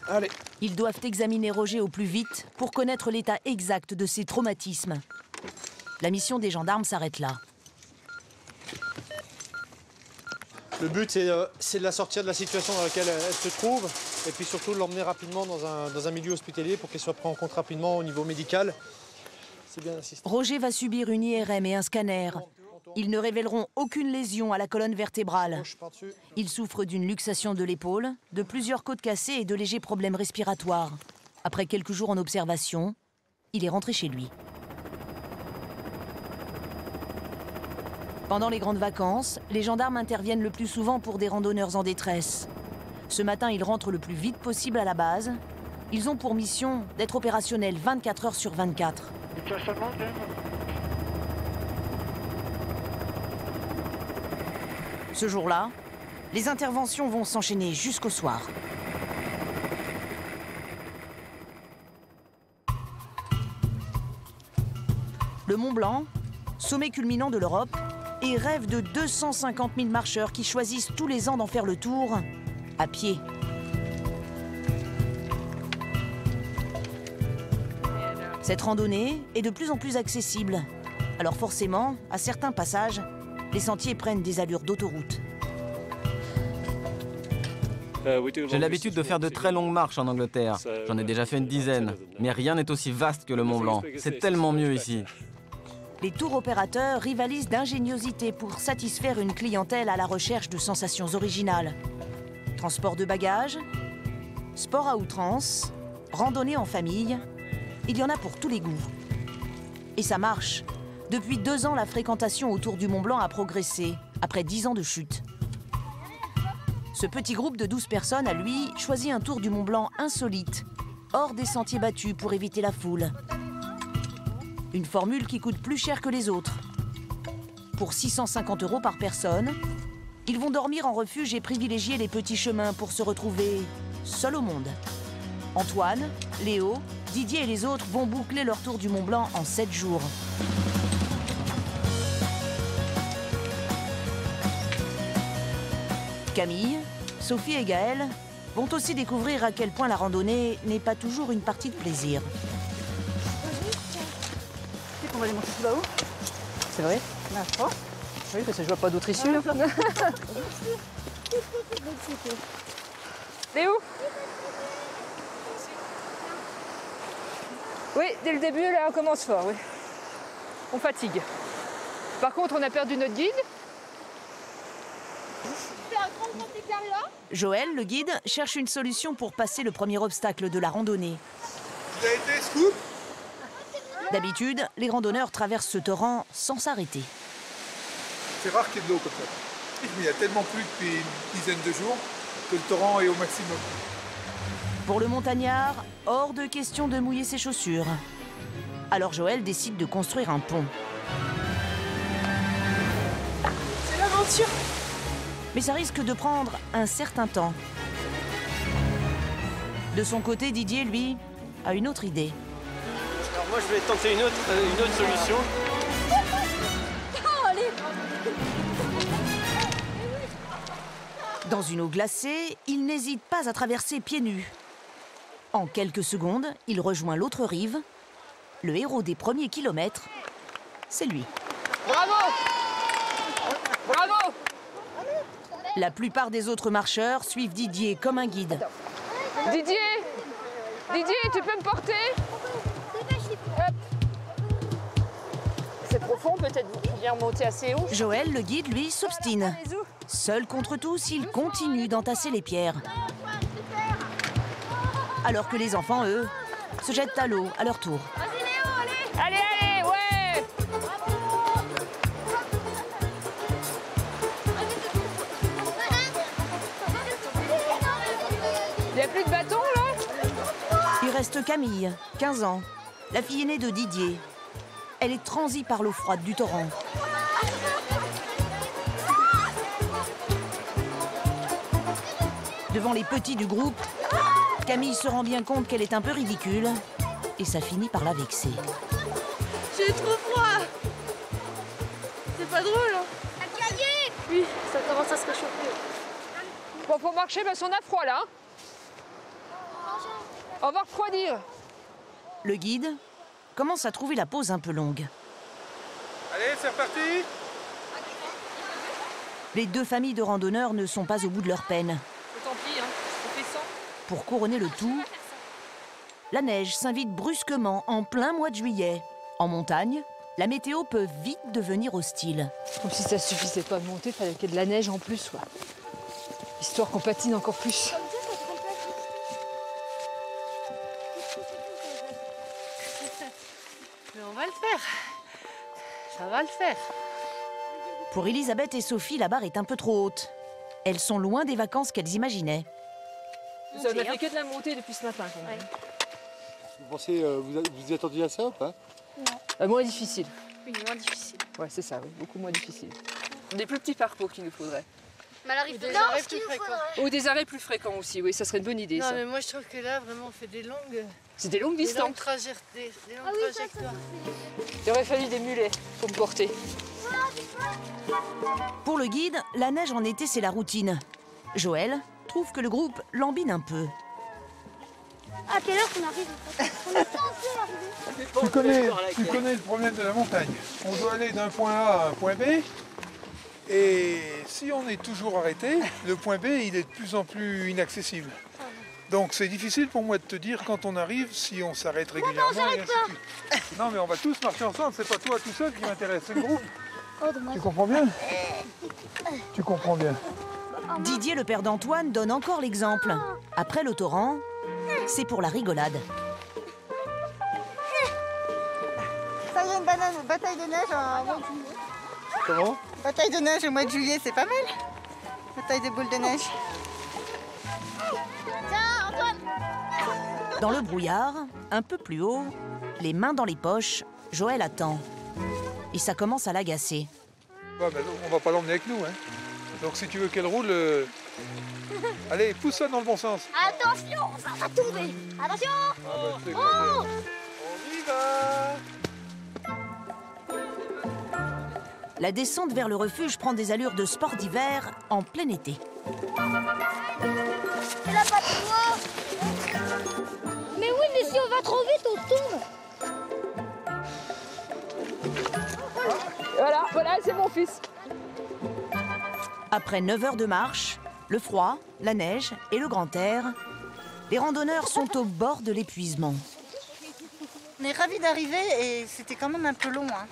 Allez. Ils doivent examiner Roger au plus vite pour connaître l'état exact de ses traumatismes. La mission des gendarmes s'arrête là. Le but, c'est de la sortir de la situation dans laquelle elle se trouve et puis surtout de l'emmener rapidement dans un milieu hospitalier pour qu'elle soit prise en compte rapidement au niveau médical. C'est bien assisté. Roger va subir une IRM et un scanner. Ils ne révéleront aucune lésion à la colonne vertébrale. Il souffre d'une luxation de l'épaule, de plusieurs côtes cassées et de légers problèmes respiratoires. Après quelques jours en observation, il est rentré chez lui. Pendant les grandes vacances, les gendarmes interviennent le plus souvent pour des randonneurs en détresse. Ce matin, ils rentrent le plus vite possible à la base. Ils ont pour mission d'être opérationnels 24 heures sur 24. Ce jour-là, les interventions vont s'enchaîner jusqu'au soir. Le Mont Blanc, sommet culminant de l'Europe, et rêve de 250 000 marcheurs qui choisissent tous les ans d'en faire le tour à pied. Cette randonnée est de plus en plus accessible. Alors forcément, à certains passages, les sentiers prennent des allures d'autoroute. J'ai l'habitude de faire de très longues marches en Angleterre. J'en ai déjà fait une dizaine. Mais rien n'est aussi vaste que le Mont Blanc. C'est tellement mieux ici. Les tours opérateurs rivalisent d'ingéniosité pour satisfaire une clientèle à la recherche de sensations originales. Transport de bagages, sport à outrance, randonnée en famille, il y en a pour tous les goûts. Et ça marche. Depuis 2 ans, la fréquentation autour du Mont Blanc a progressé, après 10 ans de chute. Ce petit groupe de 12 personnes a, lui, choisi un tour du Mont Blanc insolite, hors des sentiers battus pour éviter la foule. Une formule qui coûte plus cher que les autres. Pour 650 € par personne, ils vont dormir en refuge et privilégier les petits chemins pour se retrouver seuls au monde. Antoine, Léo, Didier et les autres vont boucler leur tour du Mont Blanc en 7 jours. Camille, Sophie et Gaël vont aussi découvrir à quel point la randonnée n'est pas toujours une partie de plaisir. On va aller monter tout là-haut. C'est vrai? Oui, parce que je vois pas d'autre issue. Léo? Oui, dès le début, là, on commence fort, oui. On fatigue. Par contre, on a perdu notre guide. Joël, le guide, cherche une solution pour passer le premier obstacle de la randonnée. Vous avez été scoop? D'habitude, les randonneurs traversent ce torrent sans s'arrêter. C'est rare qu'il y ait de l'eau comme ça. Mais il y a tellement plu depuis une dizaine de jours que le torrent est au maximum. Pour le montagnard, hors de question de mouiller ses chaussures. Alors Joël décide de construire un pont. C'est l'aventure. Mais ça risque de prendre un certain temps. De son côté, Didier, lui, a une autre idée. Alors moi, je vais tenter une autre solution. Oh, allez. Dans une eau glacée, il n'hésite pas à traverser pieds nus. En quelques secondes, il rejoint l'autre rive. Le héros des premiers kilomètres, c'est lui. Bravo! Bravo! La plupart des autres marcheurs suivent Didier comme un guide. Didier! Didier, tu peux me porter? Hop. C'est profond, peut-être vous bien remonter assez haut. Joël, le guide, lui, s'obstine. Seul contre tous, il continue d'entasser les pierres. Alors que les enfants, eux, se jettent à l'eau à leur tour. Vas-y Léo, allez. Allez, allez, ouais! Il n'y a plus de bâton, là? Il reste Camille, 15 ans, la fille aînée de Didier. Elle est transie par l'eau froide du torrent. Devant les petits du groupe, Camille se rend bien compte qu'elle est un peu ridicule et ça finit par la vexer. J'ai trop froid. C'est pas drôle. Hein. Oui, ça commence à se réchauffer. Bon, pour marcher, parce qu'on a froid, là. On va refroidir. Le guide commence à trouver la pause un peu longue. Allez, c'est reparti. Les deux familles de randonneurs ne sont pas au bout de leur peine. Tant pis, hein. On fait 100. Pour couronner le tout, la neige s'invite brusquement en plein mois de juillet. En montagne, la météo peut vite devenir hostile. Comme si ça suffisait pas de monter, il fallait qu'il y ait de la neige en plus, quoi. Histoire qu'on patine encore plus. Mais on va le faire. Ça va le faire. Pour Elisabeth et Sophie, la barre est un peu trop haute. Elles sont loin des vacances qu'elles imaginaient. Ça n'a fait que de la montée depuis ce matin, quand même. Vous pensez, vous y attendiez à ça ou pas? Moins difficile. Oui, moins difficile. Ouais, c'est ça, oui. Beaucoup moins difficile. Des plus petits parcours qu'il nous faudrait. Mais alors, il faut des arrêts plus fréquents. Ou des arrêts plus fréquents aussi, oui, ça serait une bonne idée. Non, ça. mais moi je trouve que là, vraiment, on fait des longues. C'est des longues distances. Des longues trajectoires. Il aurait fallu des mulets pour me porter. Pour le guide, la neige en été, c'est la routine. Joël trouve que le groupe lambine un peu. À quelle heure on arrive en fait? On est censé arriver. Tu connais le problème de la montagne. On doit aller d'un point A à un point B. Et si on est toujours arrêté, le point B, il est de plus en plus inaccessible. Donc c'est difficile pour moi de te dire quand on arrive si on s'arrête régulièrement. Non, et ainsi de suite. Non, mais on va tous marcher ensemble. C'est pas toi tout seul qui m'intéresse, c'est le groupe. Oh, dommage. Tu comprends bien? Tu comprends bien. Didier, le père d'Antoine, donne encore l'exemple. Après le torrent, c'est pour la rigolade. Ça y est, une bataille de neige en mois de juillet. Comment? Bataille de neige au mois de juillet, c'est pas mal. Bataille de boules de neige. Tiens, Antoine. Dans le brouillard, un peu plus haut, les mains dans les poches, Joël attend. Et ça commence à l'agacer. Ouais, ben non, on va pas l'emmener avec nous. Hein. Donc si tu veux qu'elle roule, allez, pousse ça dans le bon sens. Attention, ça va tomber. Attention. On y va. La descente vers le refuge prend des allures de sport d'hiver en plein été. C'est la patinoire. Mais oui, mais si on va trop vite, on tombe. Voilà, c'est mon fils. Après 9 heures de marche, le froid, la neige et le grand air, les randonneurs sont au bord de l'épuisement. On est ravis d'arriver et c'était quand même un peu long. Hein.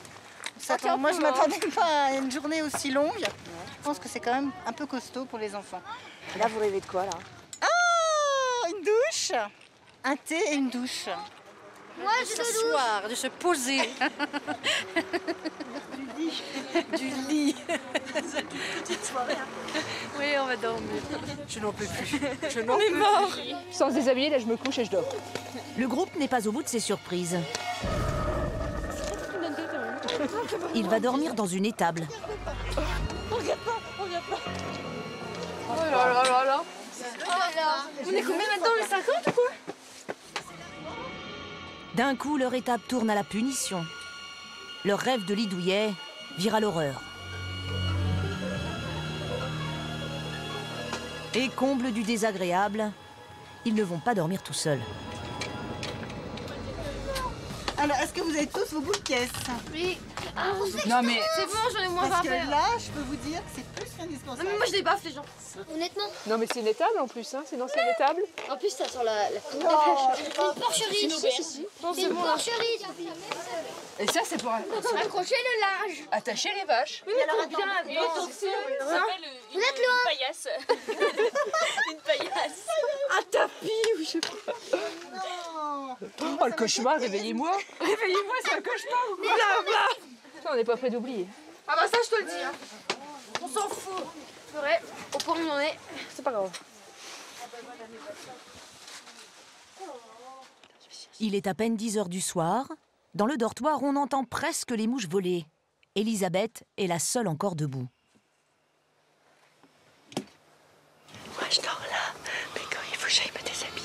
Moi, je ne m'attendais pas à une journée aussi longue. Je pense que c'est quand même un peu costaud pour les enfants. Là, vous rêvez de quoi, là? Ah, une douche, un thé et une douche. Moi, de s'asseoir, de se poser. Du lit. C'est une petite soirée. Oui, on va dormir. Je n'en peux plus. On est mort. Sans se déshabiller, là je me couche et je dors. Le groupe n'est pas au bout de ses surprises. Il va dormir dans une étable. Regarde pas. Oh là là là là. On est combien là-dedans, les 50 ou quoi? D'un coup, leur étable tourne à la punition. Leur rêve de lit douillet vire à l'horreur. Et comble du désagréable, ils ne vont pas dormir tout seuls. Alors, est-ce que vous avez tous vos boules de caisse? Oui. Non mais... C'est bon, j'en ai moins Parce à que faire. là, je peux vous dire que c'est plus qu'indispensable. Non mais moi je les baffe les gens. Honnêtement. Non mais c'est une étable en plus, hein. C'est une ancienne étable. En plus ça sent la cour de pêche. C'est une porcherie. C'est une porcherie. Et ça c'est pour accrocher le linge. attacher les vaches. Oui mais alors bien. Vous êtes loin. Une paillasse. Une paillasse. Un tapis ou je sais pas. Oh le cauchemar, réveillez-moi. Réveillez-moi, c'est un cauchemar. Là. On n'est pas près d'oublier. Ah bah ça je te le dis. Hein. On s'en fout. C'est vrai, au point où on en est, c'est pas grave. Il est à peine 10 h du soir. Dans le dortoir, on entend presque les mouches voler. Elisabeth est la seule encore debout. Moi je dors là, mais quand il faut que j'aille me déshabiller.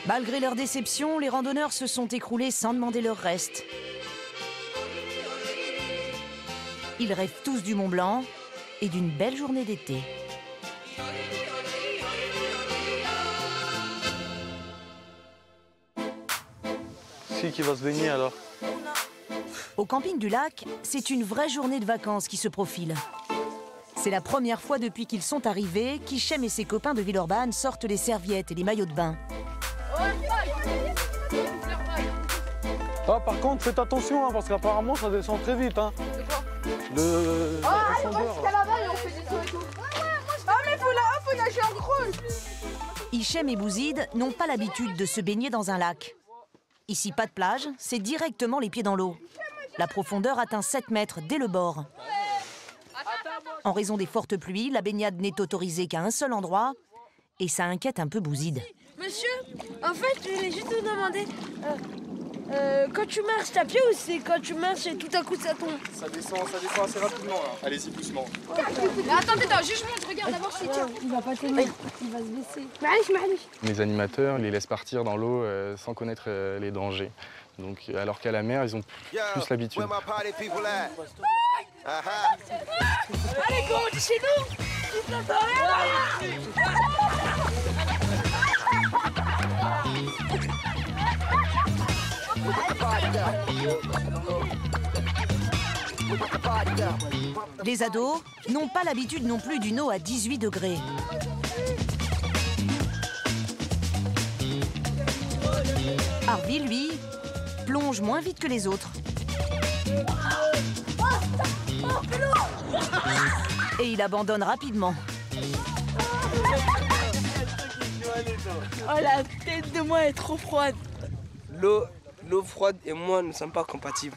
Malgré leur déception, les randonneurs se sont écroulés sans demander leur reste. Ils rêvent tous du Mont Blanc et d'une belle journée d'été. Qui va se baigner alors? Au camping du lac, c'est une vraie journée de vacances qui se profile. C'est la première fois depuis qu'ils sont arrivés qu'Hichem et ses copains de Villeurbanne sortent les serviettes et les maillots de bain. Ah, par contre, faites attention, hein, parce qu'apparemment ça descend très vite. Hein. Le... allez, on va jusqu'à là-bas et on fait des sauts et tout. Ah mais faut nager en crawl. Hichem et Bouzid n'ont pas l'habitude de se baigner dans un lac. Ici, pas de plage, c'est directement les pieds dans l'eau. La profondeur atteint 7 mètres dès le bord. En raison des fortes pluies, la baignade n'est autorisée qu'à un seul endroit et ça inquiète un peu Bouzid. Monsieur, en fait, je voulais juste vous demander, quand tu marches, t'as pied ou c'est quand tu marches et tout à coup ça tombe? Ça descend assez rapidement là. Allez-y doucement. Mais attendez, juste je regarde d'abord si tiens. Il va pas tomber, il va se baisser. Maëlich. Les animateurs les laissent partir dans l'eau sans connaître les dangers. Donc, alors qu'à la mer, ils ont plus l'habitude. Allez, go, chez nous. Les ados n'ont pas l'habitude non plus d'une eau à 18 degrés. Harvey, lui, plonge moins vite que les autres. Et il abandonne rapidement. Oh, la tête de moi est trop froide. L'eau froide et moi ne sommes pas compatibles.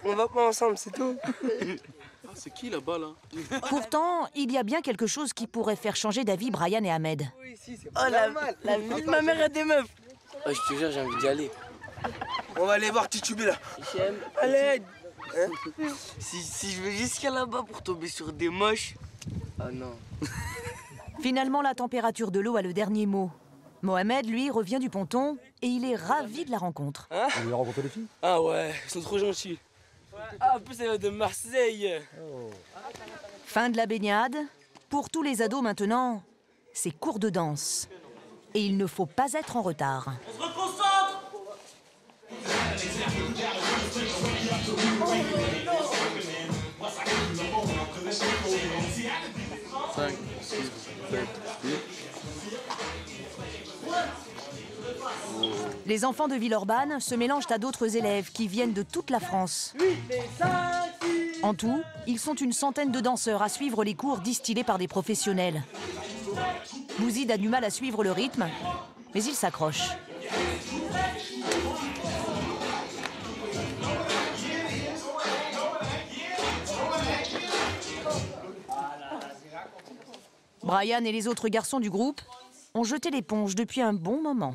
on va pas ensemble, c'est tout. Ah, c'est qui là-bas là? Pourtant, il y a bien quelque chose qui pourrait faire changer d'avis Brian et Ahmed. Oh la vie de ma mère a des meufs. Oh, je te jure, j'ai envie d'y aller. On va aller voir Titubé là. Allez. Hein? Si je vais jusqu'à là-bas pour tomber sur des moches. Ah non. Finalement, la température de l'eau a le dernier mot. Mohamed, lui, revient du ponton et il est ravi de la rencontre. Hein? Vous avez rencontré les filles? Ah ouais, elles sont trop gentilles. Ah, en plus, elles viennent de Marseille. Oh. Fin de la baignade. Pour tous les ados maintenant, c'est cours de danse. Et il ne faut pas être en retard. On se reconcentre. 5, 6, 7, 8. Les enfants de Villeurbanne se mélangent à d'autres élèves qui viennent de toute la France. En tout, ils sont une centaine de danseurs à suivre les cours distillés par des professionnels. Bouzid a du mal à suivre le rythme, mais il s'accroche. Brian et les autres garçons du groupe ont jeté l'éponge depuis un bon moment.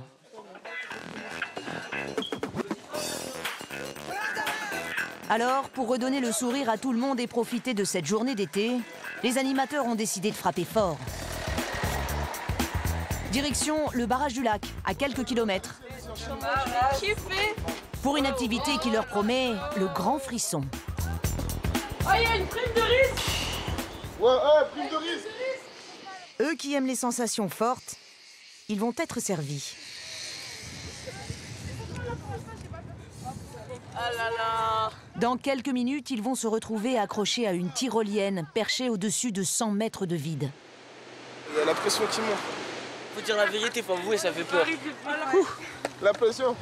Alors, pour redonner le sourire à tout le monde et profiter de cette journée d'été, les animateurs ont décidé de frapper fort. Direction le barrage du lac, à quelques kilomètres. Pour une activité qui leur promet le grand frisson. Ah, il y a une prime de risque! Ouais, prime de risque! Eux qui aiment les sensations fortes, ils vont être servis. Ah là là! Dans quelques minutes, ils vont se retrouver accrochés à une tyrolienne perchée au-dessus de 100 mètres de vide. Il y a la pression qui monte. Faut dire la vérité, faut avouer, ça fait peur. La pression.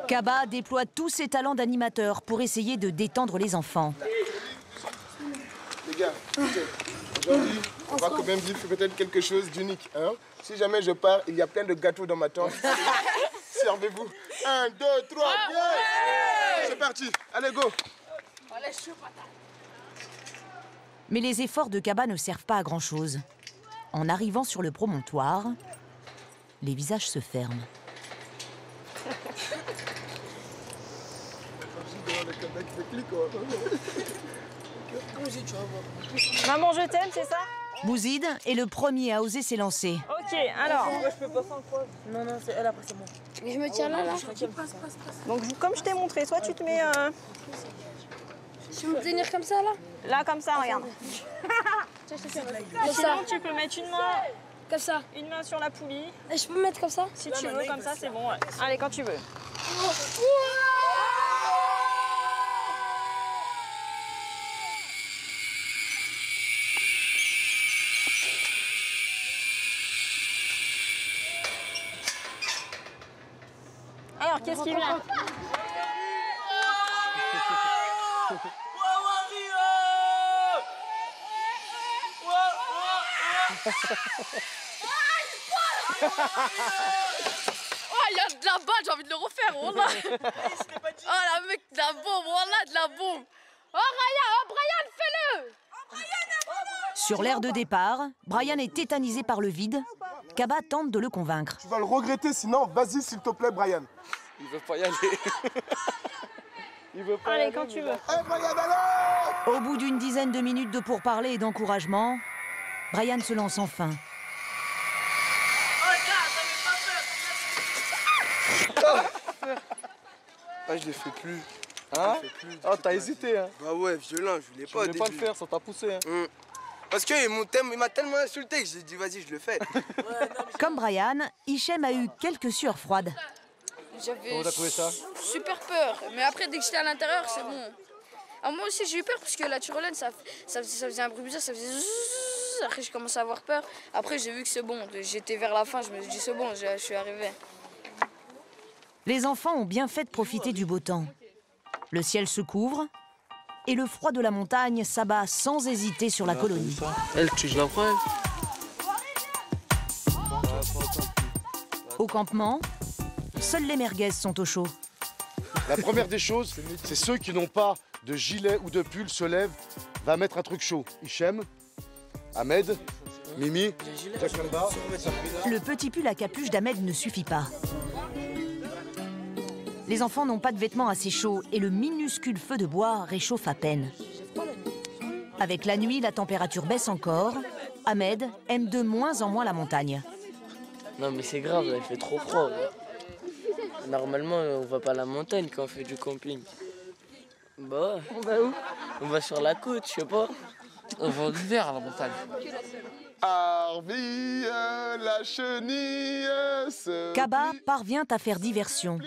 Kaba déploie tous ses talents d'animateur pour essayer de détendre les enfants. Les gars, écoutez, aujourd'hui, on va quand même vivre peut-être quelque chose d'unique. Hein? Si jamais je pars, il y a plein de gâteaux dans ma tente. Servez-vous. 1, 2, 3, bien! C'est parti, allez, go! Mais les efforts de Kaba ne servent pas à grand-chose. En arrivant sur le promontoire, les visages se ferment. Maman, je t'aime, c'est ça? Bouzid est le premier à oser s'élancer. Ok, alors. Moi, je peux pas sans croire. Non, non, c'est elle après, c'est moi. Je me tiens là. Donc, comme je t'ai montré, soit tu te mets. Tu veux me tenir comme ça, là? Là, comme ça, regarde. Sinon, tu peux mettre une main. Comme ça. Une main sur la poulie. Et je peux me mettre comme ça? Si tu veux, comme ça, c'est bon. Ouais. Allez, quand tu veux. Alors, qu'est-ce qui vient? Oh, il y a de la balle, j'ai envie de le refaire, wallah. Oh, la mec, de la bombe, wallah, de la bombe. Oh, Ryan, oh, Brian, fais-le. Sur l'aire de départ, Brian est tétanisé par le vide. Kaba tente de le convaincre. Tu vas le regretter, sinon, vas-y, s'il te plaît, Brian. Il veut pas y aller. Il veut pas Allez, quand tu veux. Hey, Brian, allez! Au bout d'une dizaine de minutes de pourparlers et d'encouragement, Brian se lance enfin. Ah, je l'ai fait plus. Hein? Ah, t'as hésité, hein? Bah ouais, violent, je voulais pas. Je voulais pas le faire, ça t'a poussé, hein? Parce qu'il m'a tellement insulté que j'ai dit, vas-y, je le fais. Comme Brian, Hichem a eu quelques sueurs froides. J'avais Comment t'as trouvé ça? super peur, mais après, dès que j'étais à l'intérieur, c'est bon. Alors, moi aussi, j'ai eu peur parce que la tyrolienne, ça faisait un bruit bizarre, ça faisait zzzz. Après, j'ai commencé à avoir peur. Après, j'ai vu que c'est bon. J'étais vers la fin, je me suis dit, c'est bon, je suis arrivé. Les enfants ont bien fait de profiter du beau temps. Le ciel se couvre et le froid de la montagne s'abat sans hésiter sur la colonie. Elle, je la prends, elle. Au campement, seuls les merguez sont au chaud. La première des choses, c'est ceux qui n'ont pas de gilet ou de pull se lèvent, va mettre un truc chaud. Hichem, Ahmed, Mimi, Jakamba. Le petit pull à capuche d'Ahmed ne suffit pas. Les enfants n'ont pas de vêtements assez chauds et le minuscule feu de bois réchauffe à peine. Avec la nuit, la température baisse encore. Ahmed aime de moins en moins la montagne. Non mais c'est grave, il fait trop froid. Ouais. Normalement, on va pas à la montagne quand on fait du camping. Bah ouais. On va où? On va sur la côte, je sais pas. On va en hiver à la montagne. Arbi, la chenille se... Kaba parvient à faire diversion.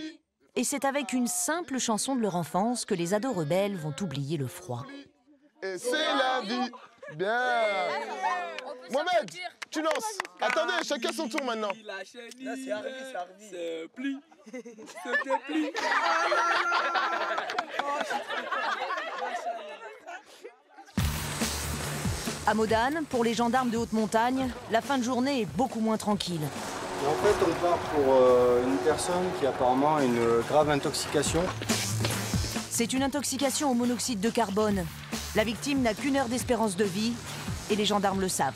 Et c'est avec une simple chanson de leur enfance que les ados rebelles vont oublier le froid. Et c'est la vie. Bien. Mohamed, tu lances. Attendez, chacun son tour maintenant. Là, c'est Arbi, c'est pli. C'est pli. À Modane, pour les gendarmes de haute montagne, la fin de journée est beaucoup moins tranquille. Et en fait, on part pour une personne qui apparemment a une grave intoxication. C'est une intoxication au monoxyde de carbone. La victime n'a qu'une heure d'espérance de vie et les gendarmes le savent.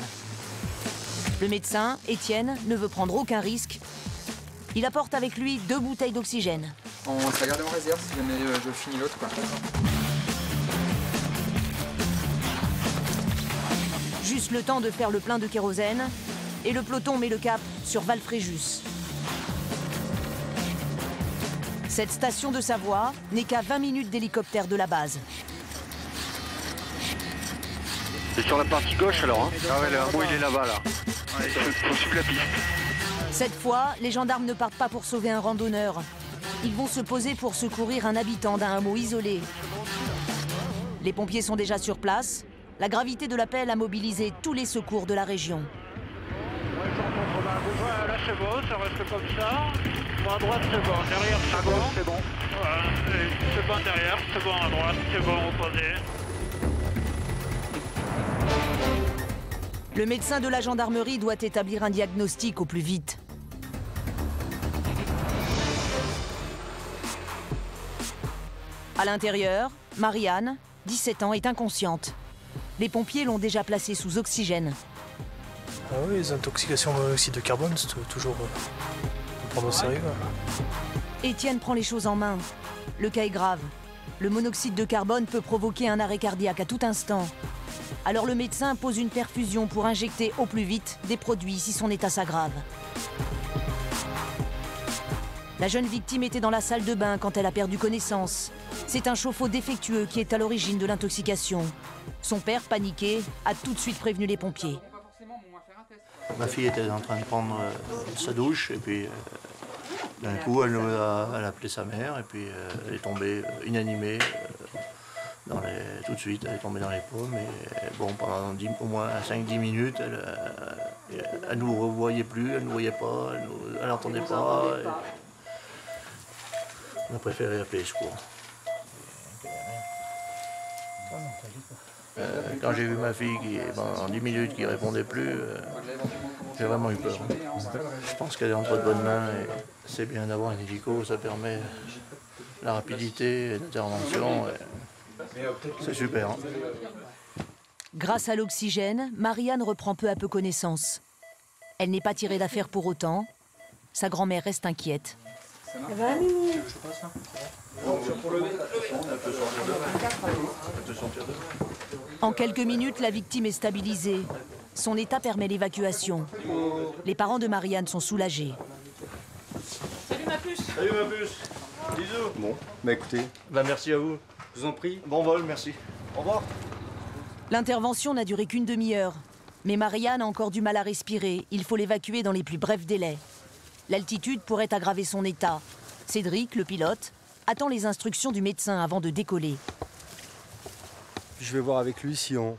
Le médecin, Étienne, ne veut prendre aucun risque. Il apporte avec lui 2 bouteilles d'oxygène. On s'est gardé en réserve si jamais je finis l'autre, quoi. Juste le temps de faire le plein de kérosène et le peloton met le cap sur Val-Fréjus. Cette station de Savoie n'est qu'à 20 minutes d'hélicoptère de la base. C'est sur la partie gauche alors, hein? Ah ouais, le hameau il est là-bas là. Ouais, faut suivre la piste. Cette fois, les gendarmes ne partent pas pour sauver un randonneur. Ils vont se poser pour secourir un habitant d'un hameau isolé. Les pompiers sont déjà sur place. La gravité de l'appel a mobilisé tous les secours de la région. Ouais, là c'est bon, ça reste comme ça. Bon, à droite c'est bon, derrière c'est bon. C'est bon. Ouais, c'est bon derrière, c'est bon à droite, c'est bon reposé. Le médecin de la gendarmerie doit établir un diagnostic au plus vite. À l'intérieur, Marianne, 17 ans, est inconsciente. Les pompiers l'ont déjà placée sous oxygène. Ah oui, les intoxications au monoxyde de carbone, c'est toujours prendre au sérieux. Étienne prend les choses en main. Le cas est grave. Le monoxyde de carbone peut provoquer un arrêt cardiaque à tout instant. Alors le médecin pose une perfusion pour injecter au plus vite des produits si son état s'aggrave. La jeune victime était dans la salle de bain quand elle a perdu connaissance. C'est un chauffe-eau défectueux qui est à l'origine de l'intoxication. Son père, paniqué, a tout de suite prévenu les pompiers. Ma fille était en train de prendre sa douche et puis d'un coup elle a appelé sa mère et puis elle est tombée inanimée. Tout de suite, elle est tombée dans les pommes et bon, pendant au moins 5-10 minutes, elle ne nous voyait plus, elle ne nous voyait pas, elle n'entendait pas. On a préféré appeler les secours. Quand j'ai vu ma fille qui, en 10 minutes qui ne répondait plus, j'ai vraiment eu peur. Je pense qu'elle est entre de bonnes mains et c'est bien d'avoir un hélico, ça permet la rapidité d'intervention. C'est super. Hein. Grâce à l'oxygène, Marianne reprend peu à peu connaissance. Elle n'est pas tirée d'affaire pour autant. Sa grand-mère reste inquiète. En quelques minutes, la victime est stabilisée. Son état permet l'évacuation. Les parents de Marianne sont soulagés. Salut ma puce. Salut ma puce. Bisous. Bon, bah écoutez. Bah merci à vous. Je vous en prie. Bon vol, merci. Au revoir. L'intervention n'a duré qu'une demi-heure. Mais Marianne a encore du mal à respirer. Il faut l'évacuer dans les plus brefs délais. L'altitude pourrait aggraver son état. Cédric, le pilote, attend les instructions du médecin avant de décoller. Je vais voir avec lui si on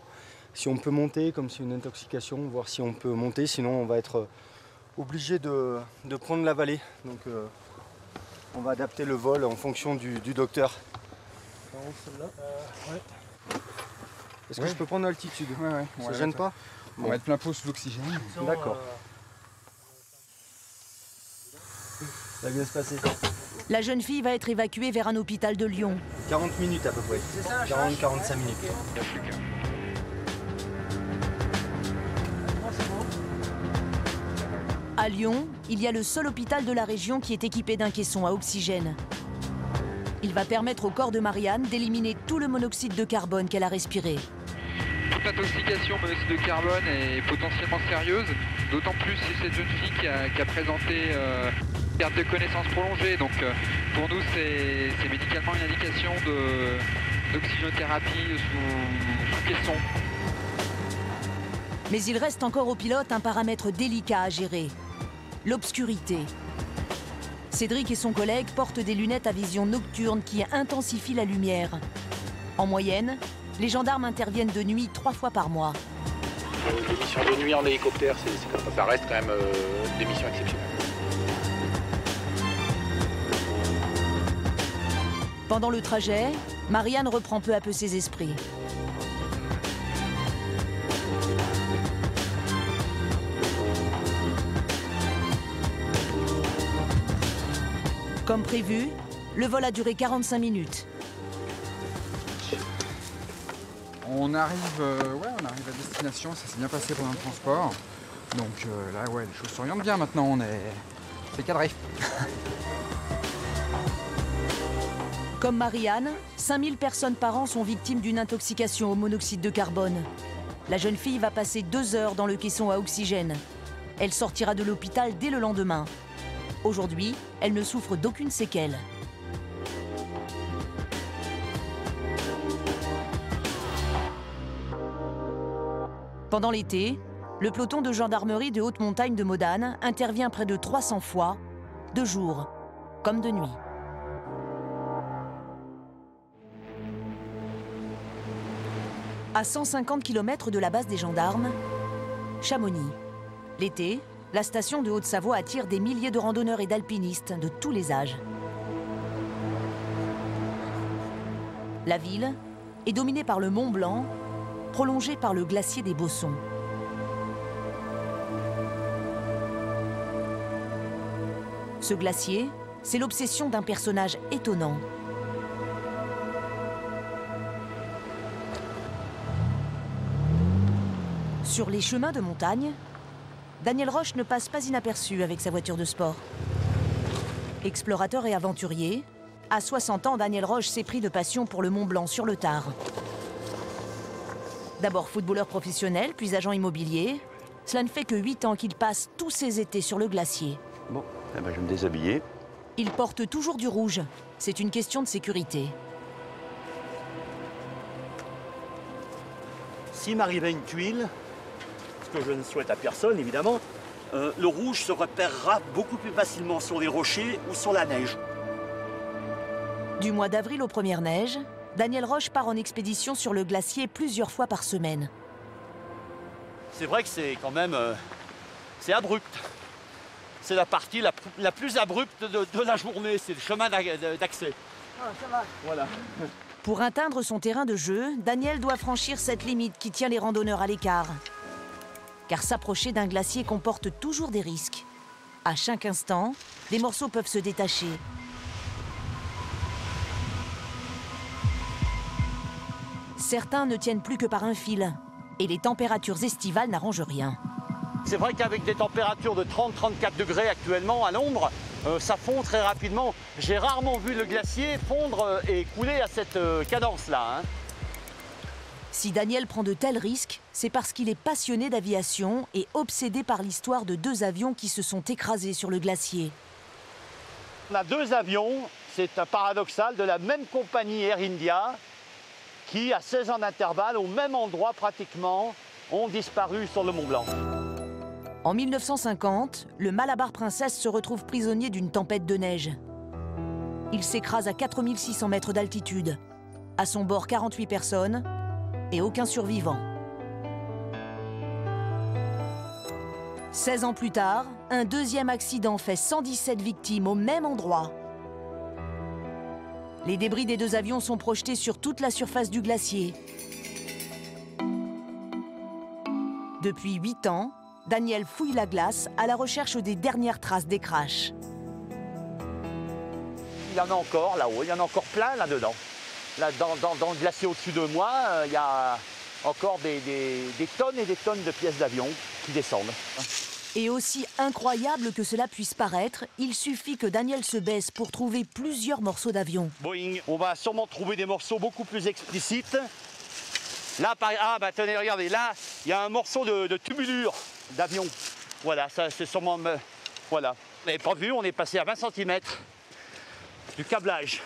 peut monter, comme c'est une intoxication, voir si on peut monter. Sinon, on va être obligé de prendre la vallée. Donc, on va adapter le vol en fonction du docteur. Est-ce que je peux prendre l'altitude? Ouais. Ça gêne pas? On va être plein pot sous l'oxygène. D'accord. Ça va bien se passer. La jeune fille va être évacuée vers un hôpital de Lyon. 40 minutes à peu près. 40-45 minutes. À Lyon, il y a le seul hôpital de la région qui est équipé d'un caisson à oxygène. Il va permettre au corps de Marianne d'éliminer tout le monoxyde de carbone qu'elle a respiré. Toute intoxication au monoxyde de carbone est potentiellement sérieuse, d'autant plus si cette jeune fille qui a présenté perte de connaissance prolongée. Donc pour nous, c'est médicalement une indication d'oxygénothérapie sous caisson. Mais il reste encore au pilote un paramètre délicat à gérer, l'obscurité. Cédric et son collègue portent des lunettes à vision nocturne qui intensifient la lumière. En moyenne, les gendarmes interviennent de nuit 3 fois par mois. Les missions de nuit en hélicoptère, ça reste quand même des missions exceptionnelles. Pendant le trajet, Marianne reprend peu à peu ses esprits. Comme prévu, le vol a duré 45 minutes. On arrive à destination, ça s'est bien passé pendant le transport. Donc là, ouais, les choses s'orientent bien maintenant, c'est cadré. Comme Marianne, 5000 personnes par an sont victimes d'une intoxication au monoxyde de carbone. La jeune fille va passer 2 heures dans le caisson à oxygène. Elle sortira de l'hôpital dès le lendemain. Aujourd'hui, elle ne souffre d'aucune séquelle. Pendant l'été, le peloton de gendarmerie de haute montagne de Modane intervient près de 300 fois, de jour comme de nuit. À 150 km de la base des gendarmes, Chamonix. L'été, la station de Haute-Savoie attire des milliers de randonneurs et d'alpinistes de tous les âges. La ville est dominée par le Mont Blanc, prolongé par le glacier des Bossons. Ce glacier, c'est l'obsession d'un personnage étonnant. Sur les chemins de montagne, Daniel Roche ne passe pas inaperçu avec sa voiture de sport. Explorateur et aventurier, à 60 ans, Daniel Roche s'est pris de passion pour le Mont Blanc sur le tard. D'abord footballeur professionnel, puis agent immobilier, cela ne fait que 8 ans qu'il passe tous ses étés sur le glacier. Bon, eh ben, je vais me déshabiller. Il porte toujours du rouge. C'est une question de sécurité. S'il m'arrivait une tuile, ce que je ne souhaite à personne évidemment, le rouge se repérera beaucoup plus facilement sur les rochers ou sur la neige. Du mois d'avril aux premières neiges, Daniel Roche part en expédition sur le glacier plusieurs fois par semaine. C'est vrai que c'est quand même... c'est abrupt. C'est la partie la plus abrupte de la journée, c'est le chemin d'accès. Ah, ça va. Voilà. Pour atteindre son terrain de jeu, Daniel doit franchir cette limite qui tient les randonneurs à l'écart. Car s'approcher d'un glacier comporte toujours des risques. À chaque instant, des morceaux peuvent se détacher. Certains ne tiennent plus que par un fil. Et les températures estivales n'arrangent rien. C'est vrai qu'avec des températures de 30-34 degrés actuellement à l'ombre, ça fond très rapidement. J'ai rarement vu le glacier fondre et couler à cette cadence-là. Hein. Si Daniel prend de tels risques, c'est parce qu'il est passionné d'aviation et obsédé par l'histoire de 2 avions qui se sont écrasés sur le glacier. On a 2 avions, c'est un paradoxal, de la même compagnie Air India, qui, à 16 ans d'intervalle, au même endroit pratiquement, ont disparu sur le Mont Blanc. En 1950, le Malabar Princess se retrouve prisonnier d'une tempête de neige. Il s'écrase à 4600 mètres d'altitude. À son bord, 48 personnes et aucun survivant. 16 ans plus tard, un deuxième accident fait 117 victimes au même endroit. Les débris des 2 avions sont projetés sur toute la surface du glacier. Depuis 8 ans, Daniel fouille la glace à la recherche des dernières traces des crashs. Il y en a encore là-haut, il y en a encore plein là-dedans. Là, dans le glacier au-dessus de moi, il y a encore des tonnes et des tonnes de pièces d'avion qui descendent. Et aussi incroyable que cela puisse paraître, il suffit que Daniel se baisse pour trouver plusieurs morceaux d'avion. Boeing, on va sûrement trouver des morceaux beaucoup plus explicites. Là, tenez, regardez, là, il y a un morceau de tubulure d'avion. Voilà, ça c'est sûrement... Voilà. On n'avait pas vu, on est passé à 20 cm du câblage.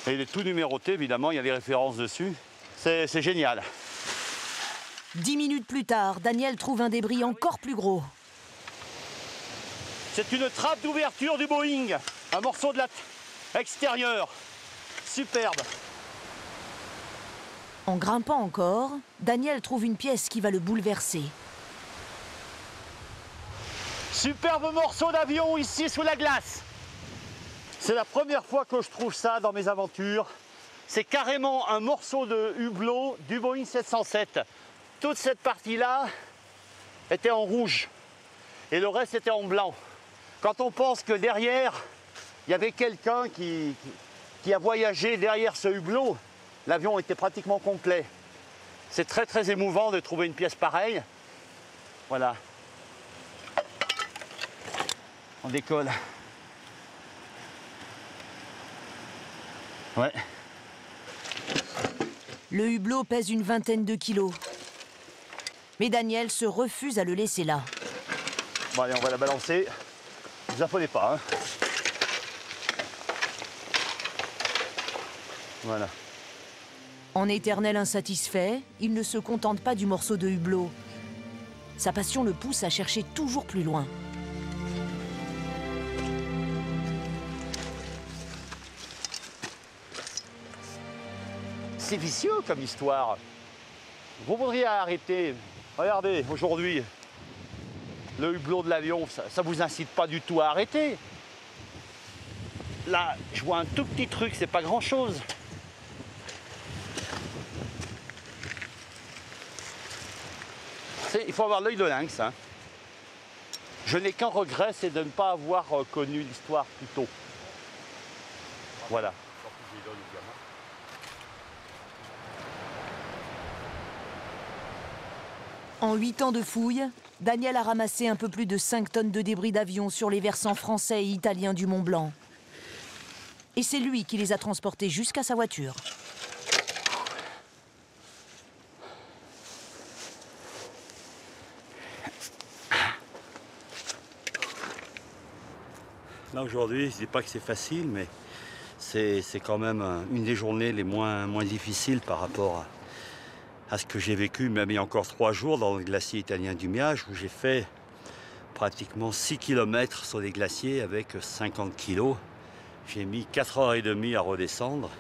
Et il est tout numéroté, évidemment, il y a des références dessus. C'est génial. 10 minutes plus tard, Daniel trouve un débris encore plus gros. C'est une trappe d'ouverture du Boeing. Un morceau de extérieur. Superbe. En grimpant encore, Daniel trouve une pièce qui va le bouleverser. Superbe morceau d'avion ici sous la glace. C'est la première fois que je trouve ça dans mes aventures. C'est carrément un morceau de hublot du Boeing 707. Toute cette partie-là était en rouge et le reste était en blanc. Quand on pense que derrière, Il y avait quelqu'un qui a voyagé derrière ce hublot. L'avion était pratiquement complet. C'est très très émouvant de trouver une pièce pareille. Voilà. On décolle. Ouais. Le hublot pèse une vingtaine de kilos. Mais Daniel se refuse à le laisser là. Bon allez, on va la balancer. Ne vous affolez pas. Hein. Voilà. En éternel insatisfait, il ne se contente pas du morceau de hublot. Sa passion le pousse à chercher toujours plus loin. C'est vicieux comme histoire. Vous voudriez arrêter. Regardez, aujourd'hui, le hublot de l'avion, ça vous incite pas du tout à arrêter. Là, je vois un tout petit truc, c'est pas grand-chose. Il faut avoir l'œil de lynx. Hein. Je n'ai qu'un regret, c'est de ne pas avoir connu l'histoire plus tôt. Voilà. En 8 ans de fouilles, Daniel a ramassé un peu plus de 5 tonnes de débris d'avion sur les versants français et italiens du Mont Blanc. Et c'est lui qui les a transportés jusqu'à sa voiture. Là aujourd'hui, je ne dis pas que c'est facile, mais c'est quand même une des journées les moins difficiles par rapport à ce que j'ai vécu, même il y a encore 3 jours dans le glacier italien du Miage, où j'ai fait pratiquement 6 km sur les glaciers avec 50 kg. J'ai mis 4h30 à redescendre.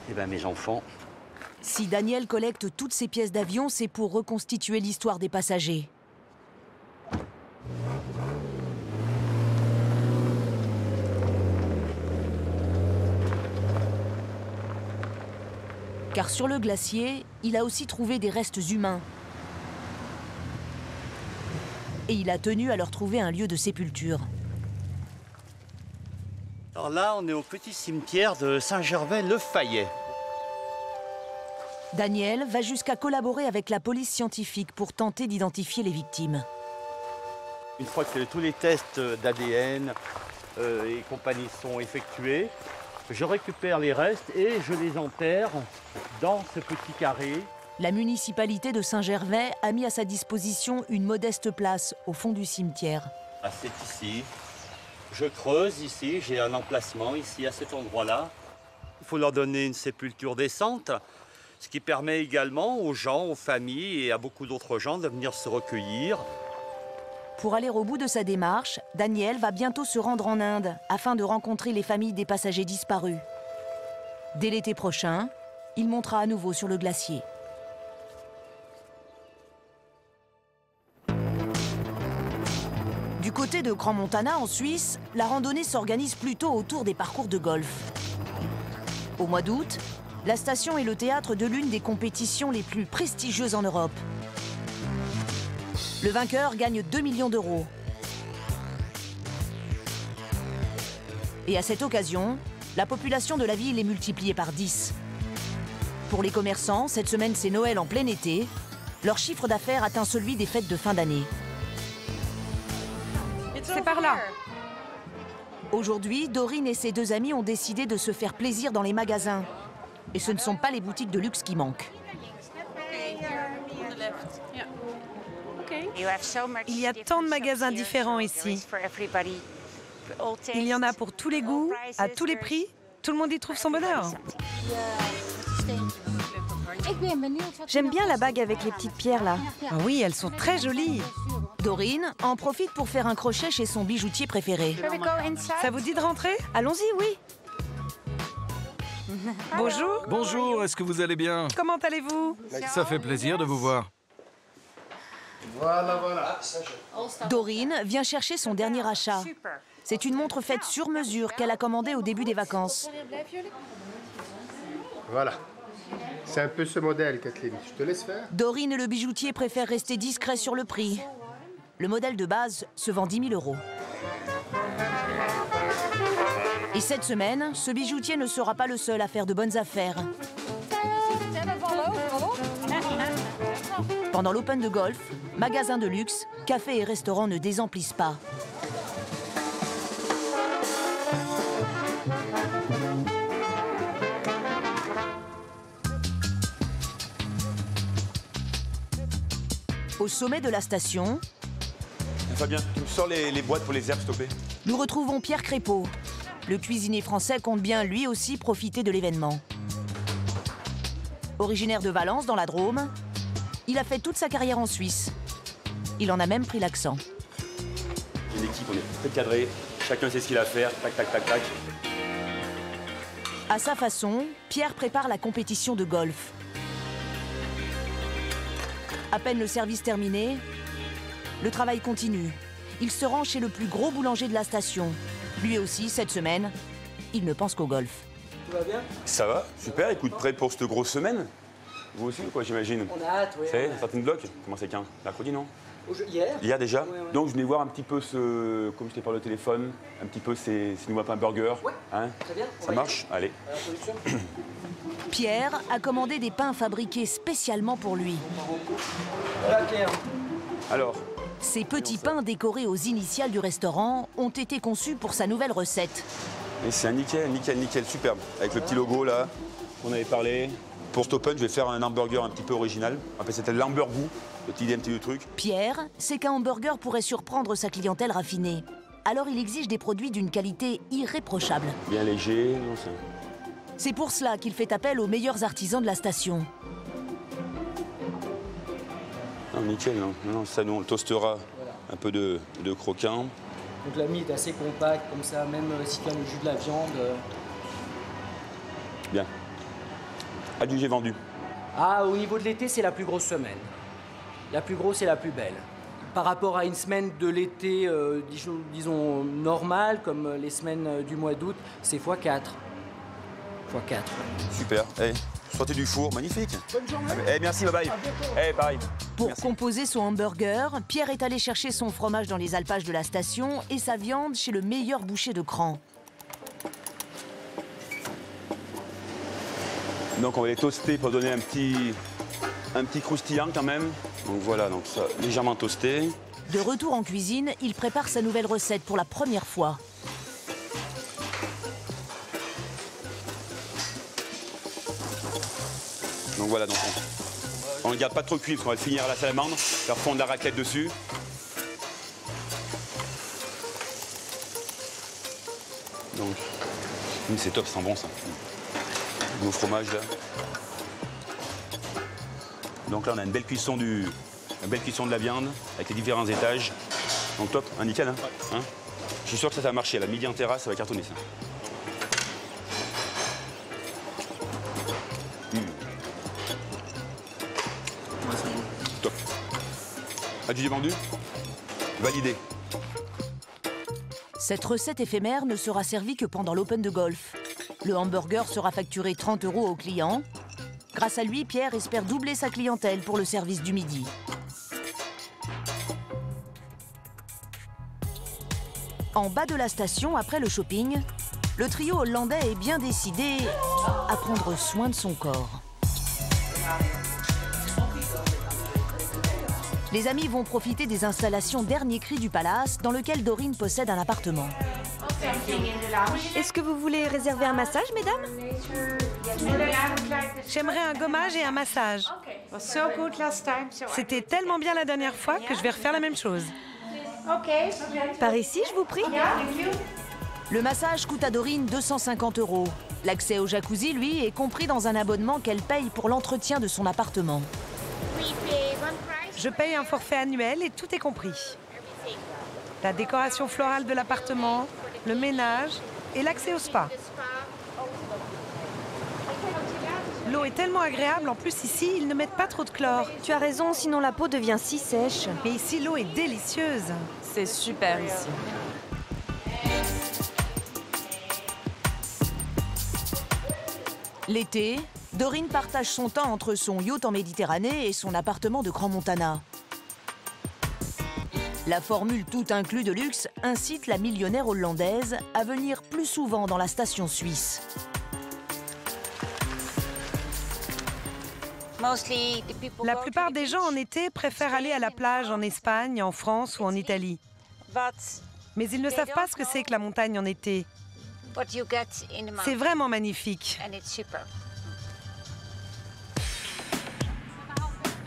Et bien mes enfants. Si Daniel collecte toutes ces pièces d'avion, c'est pour reconstituer l'histoire des passagers. Car sur le glacier, il a aussi trouvé des restes humains. Et il a tenu à leur trouver un lieu de sépulture. Alors là, on est au petit cimetière de Saint-Gervais-le-Fayet. Daniel va jusqu'à collaborer avec la police scientifique pour tenter d'identifier les victimes. Une fois que tous les tests d'ADN et compagnie sont effectués, je récupère les restes et je les enterre dans ce petit carré. La municipalité de Saint-Gervais a mis à sa disposition une modeste place au fond du cimetière. Ah, c'est ici. Je creuse ici, j'ai un emplacement ici, à cet endroit-là. Il faut leur donner une sépulture décente, ce qui permet également aux gens, aux familles et à beaucoup d'autres gens de venir se recueillir. Pour aller au bout de sa démarche, Daniel va bientôt se rendre en Inde afin de rencontrer les familles des passagers disparus. Dès l'été prochain, il montera à nouveau sur le glacier. Du côté de Grand Montana, en Suisse, la randonnée s'organise plutôt autour des parcours de golf. Au mois d'août, la station est le théâtre de l'une des compétitions les plus prestigieuses en Europe. Le vainqueur gagne 2 millions d'euros. Et à cette occasion, la population de la ville est multipliée par 10. Pour les commerçants, cette semaine c'est Noël en plein été. Leur chiffre d'affaires atteint celui des fêtes de fin d'année. C'est par là. Aujourd'hui, Dorine et ses 2 amis ont décidé de se faire plaisir dans les magasins. Et ce ne sont pas les boutiques de luxe qui manquent. Il y a tant de magasins différents ici. Il y en a pour tous les goûts, à tous les prix. Tout le monde y trouve son bonheur. J'aime bien la bague avec les petites pierres là. Ah oui, elles sont très jolies. Dorine en profite pour faire un crochet chez son bijoutier préféré. Ça vous dit de rentrer? Allons-y, oui. Bonjour. Bonjour, est-ce que vous allez bien? Comment allez-vous? Ça fait plaisir de vous voir. Voilà. Dorine vient chercher son dernier achat. C'est une montre faite sur mesure qu'elle a commandée au début des vacances. Voilà. C'est un peu ce modèle, Kathleen. Je te laisse faire. Dorine et le bijoutier préfèrent rester discrets sur le prix. Le modèle de base se vend 10 000 €. Et cette semaine, ce bijoutier ne sera pas le seul à faire de bonnes affaires. Pendant l'Open de golf, magasins de luxe, cafés et restaurants ne désemplissent pas. Au sommet de la station, Fabien, tu me sors les boîtes pour les herbes, s'il te plaît. nous retrouvons Pierre Crépeau. Le cuisinier français compte bien lui aussi profiter de l'événement. Originaire de Valence, dans la Drôme, il a fait toute sa carrière en Suisse. Il en a même pris l'accent. Une équipe, on est très cadré, chacun sait ce qu'il a à faire, tac, tac, tac, tac. À sa façon, Pierre prépare la compétition de golf. À peine le service terminé, le travail continue. Il se rend chez le plus gros boulanger de la station. Lui aussi, cette semaine, il ne pense qu'au golf. Tout va bien? Ça va, super, écoute, prêt pour cette grosse semaine? Vous aussi, quoi, j'imagine? On a hâte, oui. C'est un certain bloc? Comment c'est qu'un? Mercredi, non? Hier? Hier déjà? Ouais, ouais. Donc je venais voir un petit peu ce, comme je t'ai parlé au téléphone, un petit peu ces nouveaux pains burgers. Ouais, hein? très bien. Ça marche? Allez. Pierre a commandé des pains fabriqués spécialement pour lui. Voilà, Pierre. Alors? Ces petits pains décorés aux initiales du restaurant ont été conçus pour sa nouvelle recette. Et c'est un nickel, nickel, nickel, superbe. Avec le petit logo là, on avait parlé. Pour cet open, je vais faire un hamburger un petit peu original. Après, c'était l'hamburgou, petite idée, un petit truc. Pierre sait qu'un hamburger pourrait surprendre sa clientèle raffinée. Alors il exige des produits d'une qualité irréprochable. Bien léger, non, ça. C'est pour cela qu'il fait appel aux meilleurs artisans de la station. Non, nickel, non, non, ça nous on le toastera. Voilà. Un peu de croquant. Donc la mie est assez compacte, comme ça, même s'il y a le jus de la viande. Bien. Adjugé vendu. Ah, au niveau de l'été, c'est la plus grosse semaine. La plus grosse et la plus belle. Par rapport à une semaine de l'été, disons, normale, comme les semaines du mois d'août, c'est x4. x4. Super. Hey, sortez du four, magnifique. Bonne journée. Merci, bye bye. Hey, pareil. Pour Merci. composer son hamburger, Pierre est allé chercher son fromage dans les alpages de la station et sa viande chez le meilleur boucher de Cran. Donc on va les toaster pour donner un petit croustillant quand même. Donc voilà, donc ça légèrement toasté. De retour en cuisine, il prépare sa nouvelle recette pour la première fois. Donc voilà, donc on ne garde pas trop cuit parce qu'on va le finir à la salamandre, faire fondre la raclette dessus. Donc, c'est top, ça sent bon ça. Nos fromages là. Donc là on a une belle cuisson de la viande avec les différents étages. Donc top, un nickel hein, hein. Je suis sûr que ça va marcher, la midi en terrasse, ça va cartonner ça. Top. Adjugé vendu? Validé. Cette recette éphémère ne sera servie que pendant l'Open de golf. Le hamburger sera facturé 30 € aux clients. Grâce à lui, Pierre espère doubler sa clientèle pour le service du midi. En bas de la station, après le shopping, le trio hollandais est bien décidé à prendre soin de son corps. Les amis vont profiter des installations dernier cri du palace dans lequel Dorine possède un appartement. Est-ce que vous voulez réserver un massage, mesdames? J'aimerais un gommage et un massage. C'était tellement bien la dernière fois que je vais refaire la même chose. Par ici, je vous prie. Le massage coûte à Dorine 250 €. L'accès au jacuzzi, lui, est compris dans un abonnement qu'elle paye pour l'entretien de son appartement. Je paye un forfait annuel et tout est compris. La décoration florale de l'appartement, le ménage et l'accès au spa. L'eau est tellement agréable, en plus ici, ils ne mettent pas trop de chlore. Tu as raison, sinon la peau devient si sèche. Mais ici, l'eau est délicieuse. C'est super ici. L'été, Dorine partage son temps entre son yacht en Méditerranée et son appartement de Grand Montana. La formule tout inclus de luxe incite la millionnaire hollandaise à venir plus souvent dans la station suisse. La plupart des gens en été préfèrent aller à la plage en Espagne, en France ou en Italie. Mais ils ne savent pas ce que c'est que la montagne en été. C'est vraiment magnifique.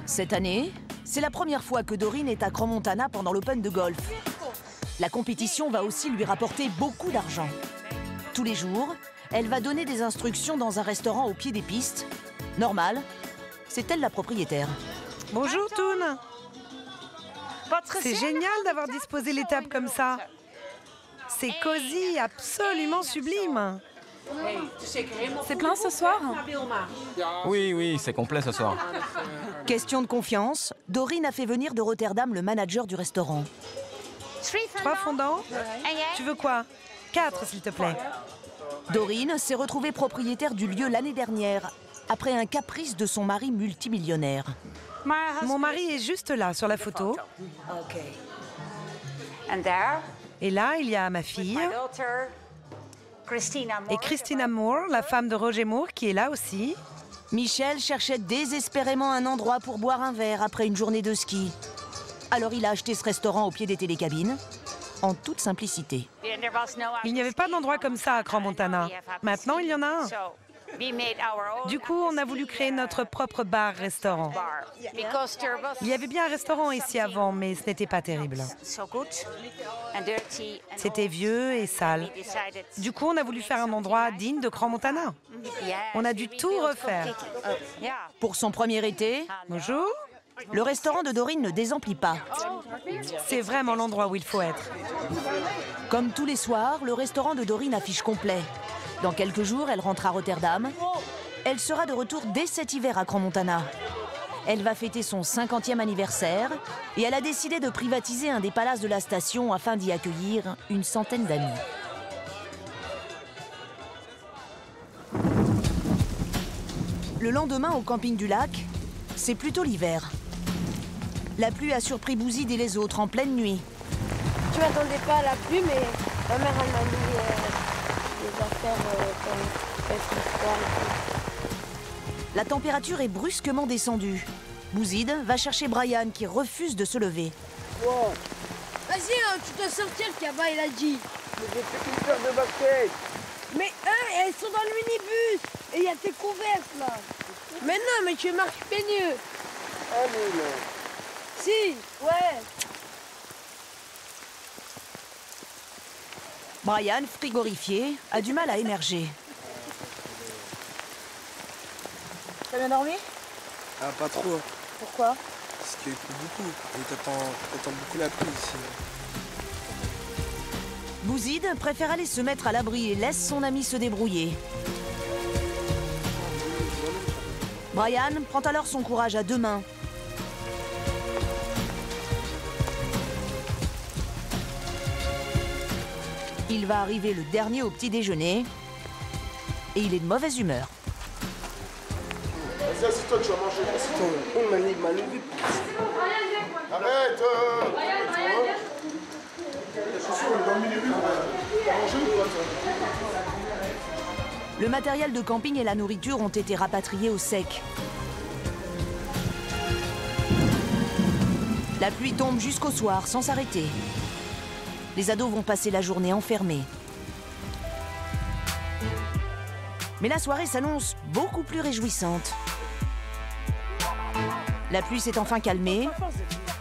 Cette année, c'est la première fois que Doreen est à Crans-Montana pendant l'Open de golf. La compétition va aussi lui rapporter beaucoup d'argent. Tous les jours, elle va donner des instructions dans un restaurant au pied des pistes. Normal, c'est elle la propriétaire. Bonjour Toon. C'est génial d'avoir disposé les tables comme ça. C'est cosy, absolument sublime. C'est plein ce soir? Oui, c'est complet ce soir. Question de confiance, Doreen a fait venir de Rotterdam le manager du restaurant. 3 fondants? Tu veux quoi? 4, s'il te plaît. Doreen s'est retrouvée propriétaire du lieu l'année dernière, après un caprice de son mari multimillionnaire. Mon mari est juste là, sur la photo. Et là, il y a ma fille. Et Christina Moore, la femme de Roger Moore, qui est là aussi. Michel cherchait désespérément un endroit pour boire un verre après une journée de ski. Alors il a acheté ce restaurant au pied des télécabines, en toute simplicité. Il n'y avait pas d'endroit comme ça à Crans-Montana. Maintenant, il y en a un. Du coup, on a voulu créer notre propre bar-restaurant. Il y avait bien un restaurant ici avant, mais ce n'était pas terrible. C'était vieux et sale. Du coup, on a voulu faire un endroit digne de Crans-Montana. On a dû tout refaire. Pour son premier été, bonjour, le restaurant de Doreen ne désemplit pas. C'est vraiment l'endroit où il faut être. Comme tous les soirs, le restaurant de Doreen affiche complet. Dans quelques jours, elle rentre à Rotterdam. Elle sera de retour dès cet hiver à Crans-Montana. Elle va fêter son 50e anniversaire et elle a décidé de privatiser un des palaces de la station afin d'y accueillir une centaine d'amis. Le lendemain, au camping du lac, c'est plutôt l'hiver. La pluie a surpris Bouzid et les autres en pleine nuit. Je m'attendais pas à la pluie, mais ma mère elle m'a mis des affaires comme froid et tout. La température est brusquement descendue. Bouzid va chercher Brian qui refuse de se lever. Wow. Vas-y, tu dois sortir, le cabas, il a dit. Mais j'ai fait une paire de baskets. Mais elles sont dans le minibus. Et il y a tes converses là. Mais non, mais tu es marqué peigneux. Allez, là. Si, ouais. Brian, frigorifié, a du mal à émerger. T'as bien dormi? Ah, pas trop. Pourquoi? Parce qu'il pleut beaucoup. Et t'attends beaucoup la pluie ici. Bouzid préfère aller se mettre à l'abri et laisse son ami se débrouiller. Brian prend alors son courage à deux mains. Il va arriver le dernier au petit déjeuner et il est de mauvaise humeur. Vas-y, assis-toi, tu vas manger. Assis-toi. On m'a levé. Arrête Le matériel de camping et la nourriture ont été rapatriés au sec. La pluie tombe jusqu'au soir sans s'arrêter. Les ados vont passer la journée enfermés. Mais la soirée s'annonce beaucoup plus réjouissante. La pluie s'est enfin calmée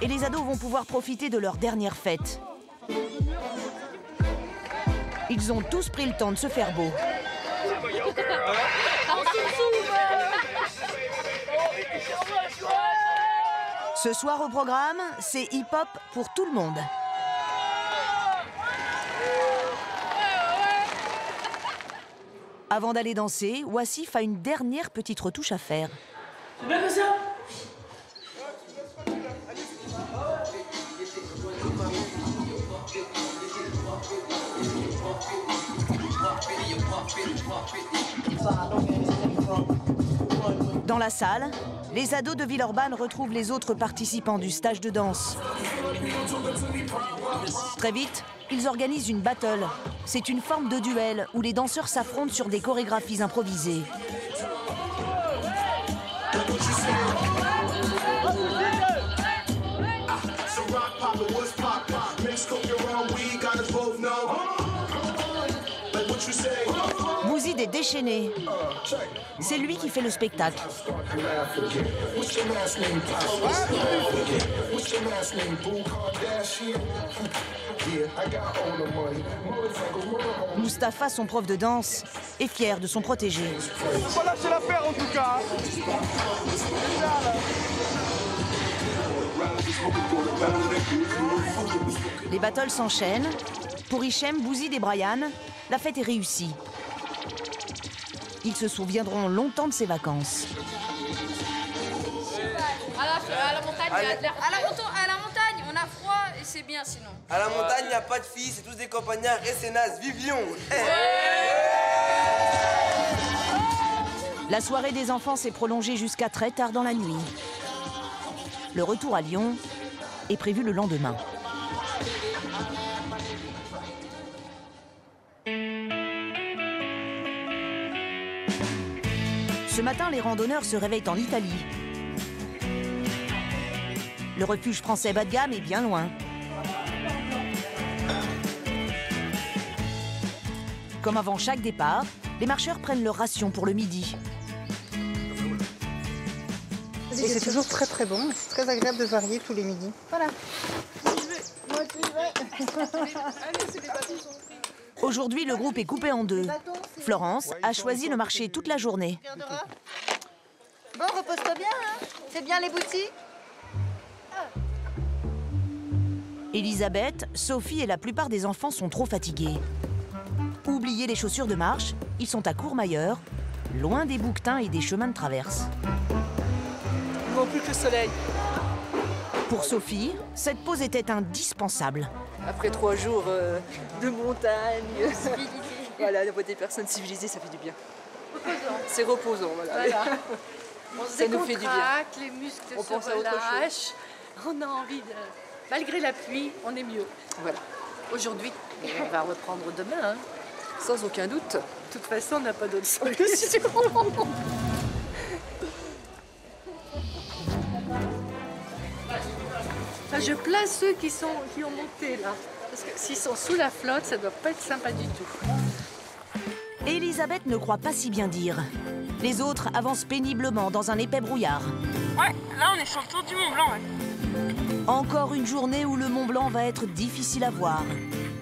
et les ados vont pouvoir profiter de leur dernière fête. Ils ont tous pris le temps de se faire beau. Ce soir au programme, c'est hip-hop pour tout le monde. Avant d'aller danser, Wassif a une dernière petite retouche à faire. C'est bien comme ça? Dans la salle, les ados de Villeurbanne retrouvent les autres participants du stage de danse. Très vite, ils organisent une battle. C'est une forme de duel où les danseurs s'affrontent sur des chorégraphies improvisées. Bouzid est déchaîné. C'est lui qui fait le spectacle. Mustapha, son prof de danse, est fier de son protégé. Faut pas lâcher l'affaire en tout cas. Les battles s'enchaînent. Pour Hichem, Bouzid et Brian, la fête est réussie. Ils se souviendront longtemps de ces vacances. À la montagne, il y a de l'air. À la montagne, on a froid et c'est bien sinon. À la montagne, il n'y a pas de filles, c'est tous des campagnards et c'est naze. Vive Lyon! La soirée des enfants s'est prolongée jusqu'à très tard dans la nuit. Le retour à Lyon est prévu le lendemain. Ce matin, les randonneurs se réveillent en Italie. Le refuge français bas de gamme est bien loin. Comme avant chaque départ, les marcheurs prennent leur ration pour le midi. Et c'est toujours très très bon, c'est très agréable de varier tous les midis. Voilà. Aujourd'hui, le groupe est coupé en deux. Florence a choisi le marché toute la journée. Bon, repose-toi bien, hein. C'est bien les boutiques. Elisabeth, Sophie et la plupart des enfants sont trop fatigués. Oubliez les chaussures de marche, ils sont à Courmayeur, loin des bouquetins et des chemins de traverse. Il manque plus que le soleil. Pour Sophie, cette pause était indispensable. Après 3 jours de montagne, voilà, la voix des personnes civilisées, ça fait du bien. C'est reposant, voilà. On ça nous fait du bien. Les muscles on pense se à autre relâchent. On a envie de... Malgré la pluie, on est mieux. Voilà. Aujourd'hui. Et on va reprendre demain. Hein. Sans aucun doute. De toute façon, on n'a pas d'autre solution. Enfin, je place ceux qui ont monté là. Parce que s'ils sont sous la flotte, ça ne doit pas être sympa du tout. Elisabeth ne croit pas si bien dire. Les autres avancent péniblement dans un épais brouillard. Ouais, là on est sur le tour du Mont Blanc. Ouais. Encore une journée où le Mont Blanc va être difficile à voir.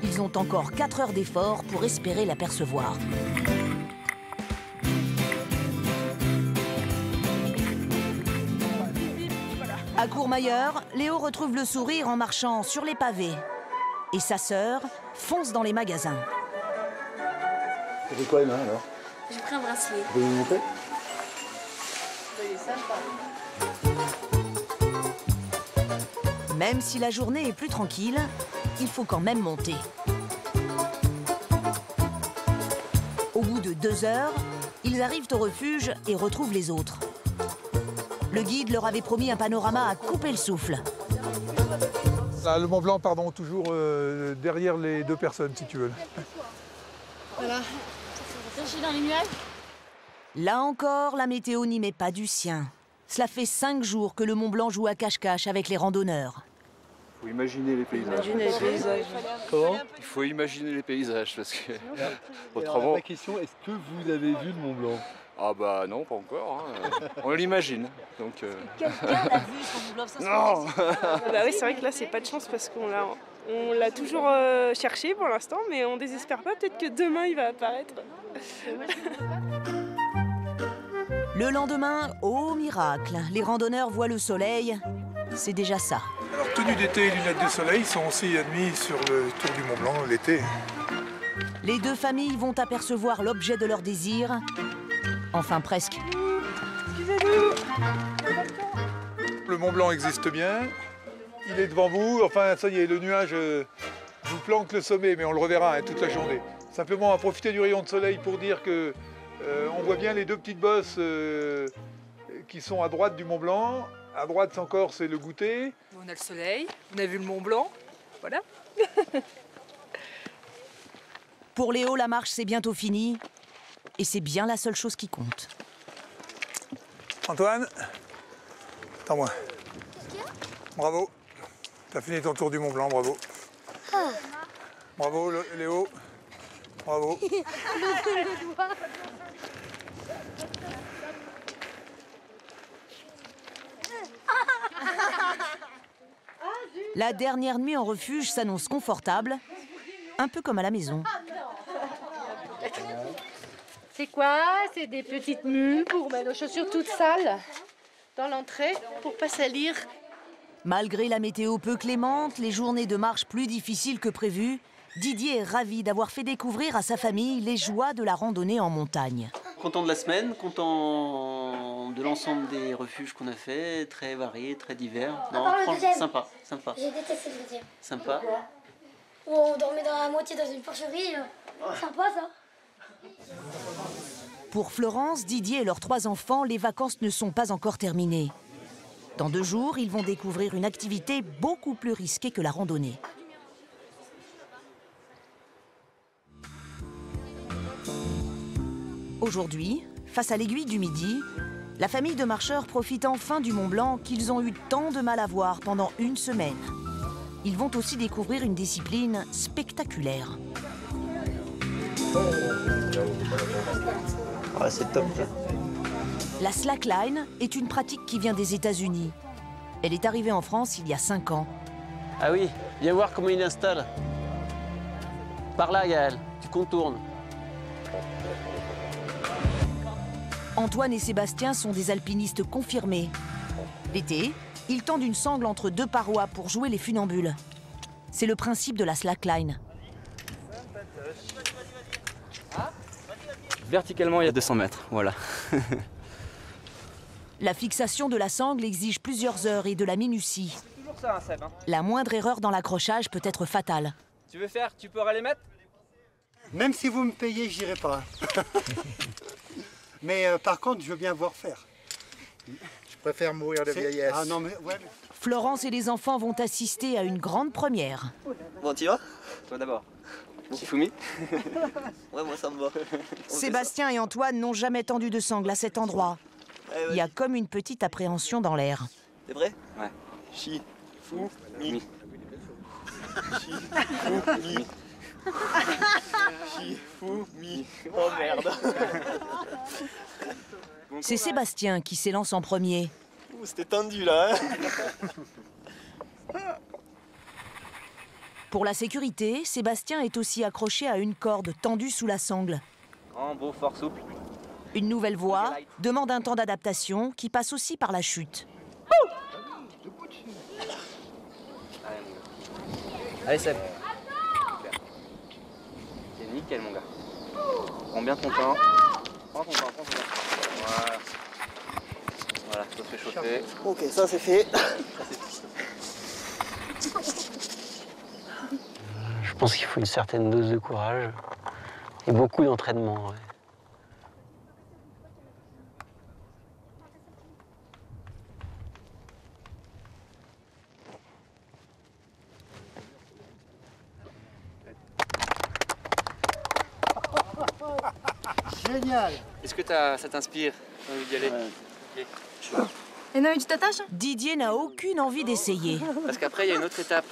Ils ont encore 4 heures d'effort pour espérer l'apercevoir. À Courmayeur, Léo retrouve le sourire en marchant sur les pavés. Et sa sœur fonce dans les magasins. Ça fait quoi, Emma, alors? J'ai pris un bracelet. Vous pouvez me montrer? Il est sympa. Même si la journée est plus tranquille, il faut quand même monter. Au bout de 2 heures, ils arrivent au refuge et retrouvent les autres. Le guide leur avait promis un panorama à couper le souffle. Là, le Mont Blanc, pardon, toujours derrière les 2 personnes, si tu veux. Voilà. Dans les nuages. Là encore, la météo n'y met pas du sien. Cela fait 5 jours que le Mont Blanc joue à cache-cache avec les randonneurs. Il faut imaginer les paysages. Comment? Il faut imaginer les paysages parce que autrement. Ma question, est-ce que vous avez vu le Mont Blanc? Ah bah non, pas encore. Hein. On l'imagine. Donc. Quelqu'un l'a vu son Mont Blanc, ça. Non. Bah oui, c'est vrai que là, c'est pas de chance parce qu'on l'a toujours cherché pour l'instant, mais on désespère pas. Peut-être que demain, il va apparaître. Le lendemain, oh miracle, les randonneurs voient le soleil. C'est déjà ça. Alors, tenue d'été et lunettes de soleil sont aussi admis sur le tour du Mont Blanc l'été. Les 2 familles vont apercevoir l'objet de leur désir. Enfin, presque. Excusez-nous. Le Mont Blanc existe bien. Il est devant vous. Enfin, ça y est, le nuage vous planque le sommet, mais on le reverra hein, toute la journée. Simplement, on va profiter du rayon de soleil pour dire que on voit bien les 2 petites bosses qui sont à droite du Mont Blanc. À droite encore, c'est le goûter. On a le soleil, on a vu le Mont Blanc, voilà. Pour Léo, la marche, c'est bientôt fini. Et c'est bien la seule chose qui compte. Antoine, attends-moi. Bravo. T'as fini ton tour du Mont Blanc, bravo. Bravo, Léo. Bravo. La dernière nuit en refuge s'annonce confortable, un peu comme à la maison. C'est quoi? C'est des petites mules pour mettre nos chaussures toutes sales dans l'entrée pour pas salir. Malgré la météo peu clémente, les journées de marche plus difficiles que prévu, Didier est ravi d'avoir fait découvrir à sa famille les joies de la randonnée en montagne. Content de la semaine, content de l'ensemble des refuges qu'on a fait, très variés, très divers. Non, franchement, sympa, sympa. J'ai détesté le deuxième. Sympa. Où on dormait dans la moitié dans une porcherie. Sympa ça. Pour Florence, Didier et leurs 3 enfants, les vacances ne sont pas encore terminées. Dans 2 jours, ils vont découvrir une activité beaucoup plus risquée que la randonnée. Aujourd'hui, face à l'aiguille du Midi, la famille de marcheurs profite enfin du Mont Blanc qu'ils ont eu tant de mal à voir pendant 1 semaine. Ils vont aussi découvrir une discipline spectaculaire. Ah, c'est top. La slackline est une pratique qui vient des États-Unis. Elle est arrivée en France il y a 5 ans. Ah oui, viens voir comment il installe. Par là, Gaël, tu contournes. Antoine et Sébastien sont des alpinistes confirmés. L'été, ils tendent une sangle entre 2 parois pour jouer les funambules. C'est le principe de la slackline. Verticalement, il y a 200 mètres, voilà. La fixation de la sangle exige plusieurs heures et de la minutie. C'est toujours ça, hein, Seb. Hein. La moindre erreur dans l'accrochage peut être fatale. Tu veux faire, tu peux aller mettre? Même si vous me payez, j'irai pas. Mais par contre, je veux bien voir faire. Je préfère mourir de vieillesse. Ah non, mais ouais. Florence et les enfants vont assister à une grande première. Bon, t'y vas? Toi d'abord. Shifumi? Ouais, moi ça me va. Sébastien et Antoine n'ont jamais tendu de sangle à cet endroit. Il y a comme une petite appréhension dans l'air. C'est vrai? Ouais. Shifumi. Shifumi. Shifumi. Oh merde. C'est Sébastien qui s'élance en premier. C'était tendu là, hein. Pour la sécurité, Sébastien est aussi accroché à une corde tendue sous la sangle. Grand, beau, fort, souple. Une nouvelle voie demande un temps d'adaptation qui passe aussi par la chute. Allez Seb. C'est nickel mon gars. Prends bien ton temps. Prends ton temps. Voilà. Voilà, ça se fait chauffer. Ok, ça c'est fait. Je pense qu'il faut une certaine dose de courage et beaucoup d'entraînement. Ouais. Génial. Est-ce que ça t'inspire, envie d'y aller? Okay. Et non, mais tu t'attaches? Didier n'a aucune envie d'essayer. Parce qu'après, il y a une autre étape.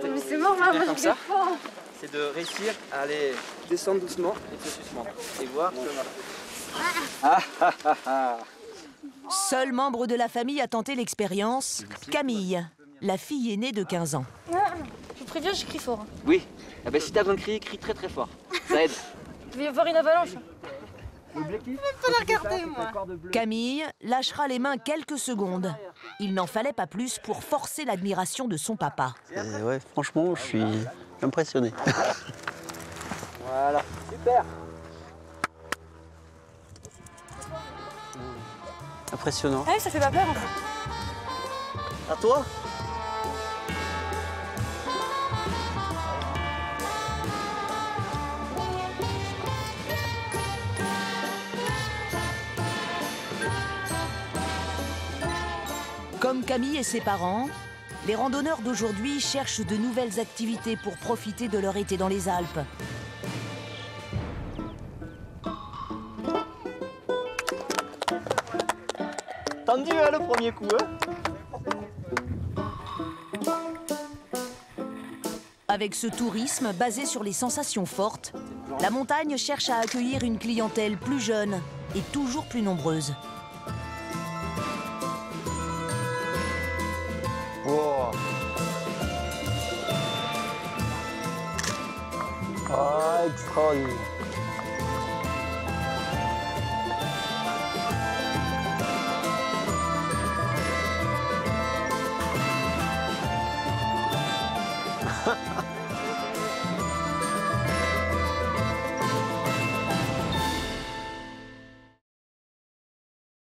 Mais c'est mort, maman, comme je ça, fais fort. c'est de réussir à aller descendre doucement et de se suspendre. Et voir Seul membre de la famille a tenté l'expérience, Camille, la fille aînée de 15 ans. Je préviens, je crie fort. Oui. Ah ben, si t'as besoin de crier, crie très très fort. Ça aide. Il va y avoir une avalanche. L'objectif, pas la regarder, moi. Camille lâchera les mains quelques secondes. Il n'en fallait pas plus pour forcer l'admiration de son papa. Ouais, franchement, je suis impressionné. Voilà, super. Impressionnant. Ah oui, ça fait pas peur en fait. À toi? Comme Camille et ses parents, les randonneurs d'aujourd'hui cherchent de nouvelles activités pour profiter de leur été dans les Alpes. Tendu hein, le premier coup, hein? Avec ce tourisme basé sur les sensations fortes, la montagne cherche à accueillir une clientèle plus jeune et toujours plus nombreuse. Wow. Ah, extraordinaire.